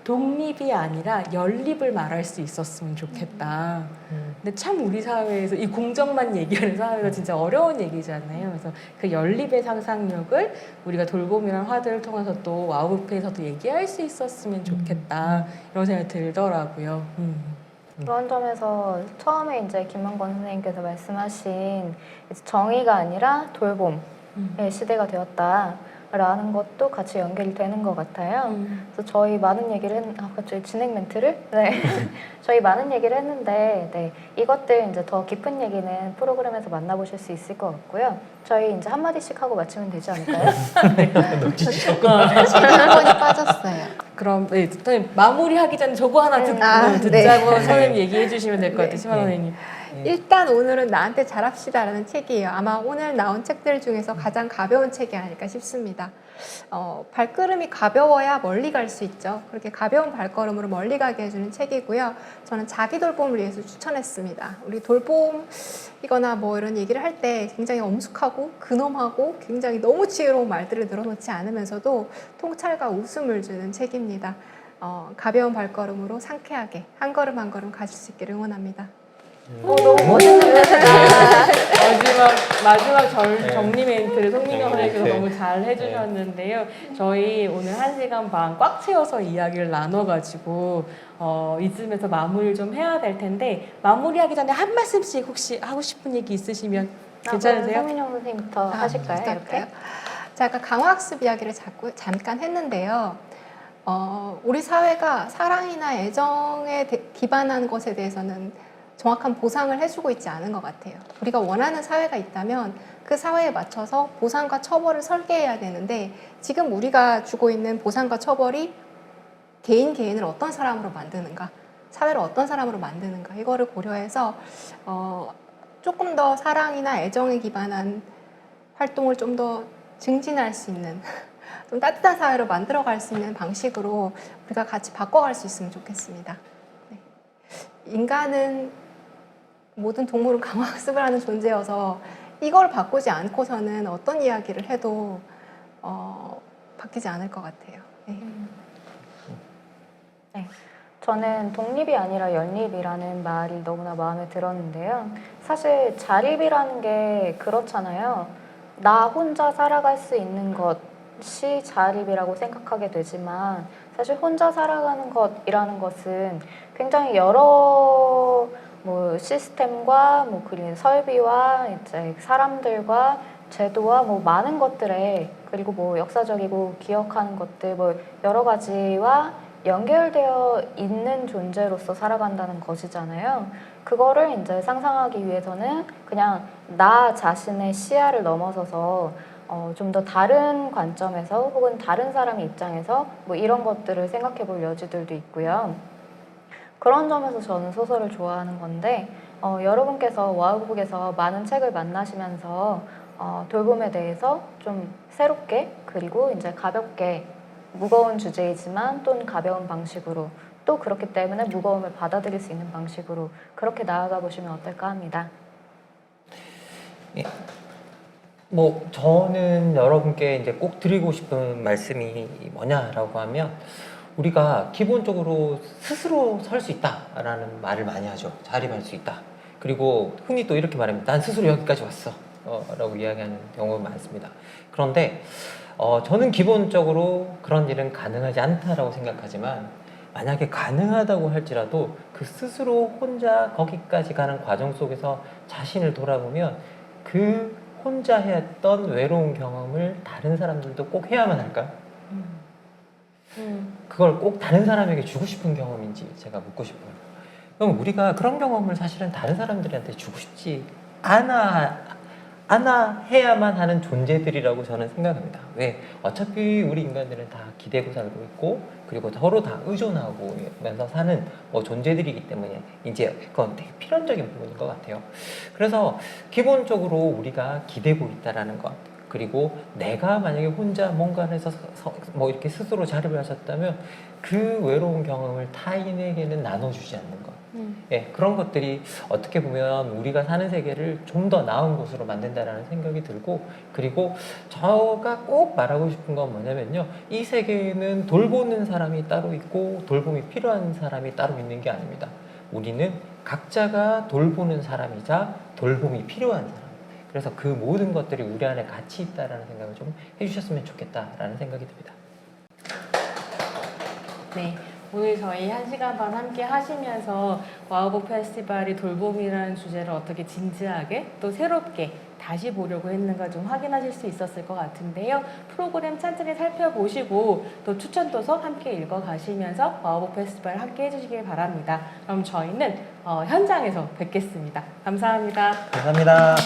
독립이 아니라 연립을 말할 수 있었으면 좋겠다. 근데 참 우리 사회에서 이 공정만 얘기하는 사회가 진짜 어려운 얘기잖아요. 그래서 그 연립의 상상력을 우리가 돌봄이란 화두를 통해서 또 와우부페에서도 얘기할 수 있었으면 좋겠다. 이런 생각이 들더라고요. 그런 점에서 처음에 이제 김만권 선생님께서 말씀하신 이제 정의가 아니라 돌봄의 시대가 되었다라는 것도 같이 연결이 되는 것 같아요. 그래서 저희 많은 얘기를 갑자기 진행 멘트를? 네. 저희 많은 얘기를 했는데, 네. 이것들 이제 더 깊은 얘기는 프로그램에서 만나보실 수 있을 것 같고요. 저희 이제 한마디씩 하고 마치면 되지 않을까요? 질문이 빠졌어요. 그럼 네, 선생님 마무리하기 전에 저거 하나 듣고 네. 듣자고 네. 선생님 얘기해 주시면 될 것 같아요. 네. 심한 선생님. 일단 오늘은 나한테 잘합시다라는 책이에요. 아마 오늘 나온 책들 중에서 가장 가벼운 책이 아닐까 싶습니다. 발걸음이 가벼워야 멀리 갈 수 있죠. 그렇게 가벼운 발걸음으로 멀리 가게 해주는 책이고요. 저는 자기 돌봄을 위해서 추천했습니다. 우리 돌봄이거나 뭐 이런 얘기를 할 때 굉장히 엄숙하고 근엄하고 굉장히 너무 지혜로운 말들을 늘어놓지 않으면서도 통찰과 웃음을 주는 책입니다. 가벼운 발걸음으로 상쾌하게 한 걸음 한 걸음 가실 수 있기를 응원합니다. 너무 멋있는데. 마지막 네. 정리 멘트를 송민경 네. 선생님께서 너무 잘 해주셨는데요. 저희 오늘 1시간 반 꽉 채워서 이야기를 나눠가지고 이쯤에서 마무리를 좀 해야 될 텐데 마무리하기 전에 한 말씀씩 혹시 하고 싶은 얘기 있으시면 괜찮으세요? 송민영 선생님부터 하실까요? 이렇게? 자, 아까 강화학습 이야기를 잠깐 했는데요. 우리 사회가 사랑이나 애정에 기반한 것에 대해서는 정확한 보상을 해주고 있지 않은 것 같아요. 우리가 원하는 사회가 있다면 그 사회에 맞춰서 보상과 처벌을 설계해야 되는데 지금 우리가 주고 있는 보상과 처벌이 개인을 어떤 사람으로 만드는가, 사회를 어떤 사람으로 만드는가 이거를 고려해서 조금 더 사랑이나 애정에 기반한 활동을 좀 더 증진할 수 있는 좀 따뜻한 사회로 만들어갈 수 있는 방식으로 우리가 같이 바꿔갈 수 있으면 좋겠습니다. 네. 인간은 모든 동물은 강화학습을 하는 존재여서 이걸 바꾸지 않고서는 어떤 이야기를 해도 바뀌지 않을 것 같아요. 네. 네. 저는 독립이 아니라 연립이라는 말이 너무나 마음에 들었는데요. 사실 자립이라는 게 그렇잖아요. 나 혼자 살아갈 수 있는 것이 자립이라고 생각하게 되지만 사실 혼자 살아가는 것이라는 것은 굉장히 여러 시스템과 그리고 설비와 이제 사람들과 제도와 많은 것들에 그리고 역사적이고 기억하는 것들 여러 가지와 연결되어 있는 존재로서 살아간다는 것이잖아요. 그거를 이제 상상하기 위해서는 그냥 나 자신의 시야를 넘어서서 좀 더 다른 관점에서 혹은 다른 사람의 입장에서 이런 것들을 생각해 볼 여지들도 있고요. 그런 점에서 저는 소설을 좋아하는 건데 여러분께서 와우북에서 많은 책을 만나시면서 돌봄에 대해서 좀 새롭게 그리고 이제 가볍게 무거운 주제이지만 또는 가벼운 방식으로 또 그렇기 때문에 무거움을 받아들일 수 있는 방식으로 그렇게 나아가 보시면 어떨까 합니다. 예. 저는 여러분께 이제 꼭 드리고 싶은 말씀이 뭐냐라고 하면 우리가 기본적으로 스스로 설 수 있다라는 말을 많이 하죠. 자립할 수 있다. 그리고 흔히 또 이렇게 말합니다. 난 스스로 여기까지 왔어. 라고 이야기하는 경우가 많습니다. 그런데 저는 기본적으로 그런 일은 가능하지 않다라고 생각하지만 만약에 가능하다고 할지라도 그 스스로 혼자 거기까지 가는 과정 속에서 자신을 돌아보면 그 혼자 했던 외로운 경험을 다른 사람들도 꼭 해야만 할까요? 그걸 꼭 다른 사람에게 주고 싶은 경험인지 제가 묻고 싶어요. 그럼 우리가 그런 경험을 사실은 다른 사람들한테 주고 싶지 않아 해야만 하는 존재들이라고 저는 생각합니다. 왜? 어차피 우리 인간들은 다 기대고 살고 있고 그리고 서로 다 의존하고 면서 사는 존재들이기 때문에 이제 그건 되게 필연적인 부분인 것 같아요. 그래서 기본적으로 우리가 기대고 있다라는 것 그리고 내가 만약에 혼자 뭔가를 해서 뭐 이렇게 스스로 자립을 하셨다면 그 외로운 경험을 타인에게는 나눠주지 않는 것. 예, 그런 것들이 어떻게 보면 우리가 사는 세계를 좀 더 나은 곳으로 만든다라는 생각이 들고, 그리고 제가 꼭 말하고 싶은 건 뭐냐면요, 이 세계에는 돌보는 사람이 따로 있고 돌봄이 필요한 사람이 따로 있는 게 아닙니다. 우리는 각자가 돌보는 사람이자 돌봄이 필요한 사람. 그래서 그 모든 것들이 우리 안에 같이 있다라는 생각을 좀 해주셨으면 좋겠다라는 생각이 듭니다. 네. 오늘 저희 1시간 반 함께 하시면서 와우보 페스티벌이 돌봄이라는 주제를 어떻게 진지하게 또 새롭게 다시 보려고 했는가 좀 확인하실 수 있었을 것 같은데요. 프로그램 천천히 살펴보시고 또 추천 도서 함께 읽어가시면서 와우보 페스티벌 함께 해주시길 바랍니다. 그럼 저희는 현장에서 뵙겠습니다. 감사합니다. 감사합니다.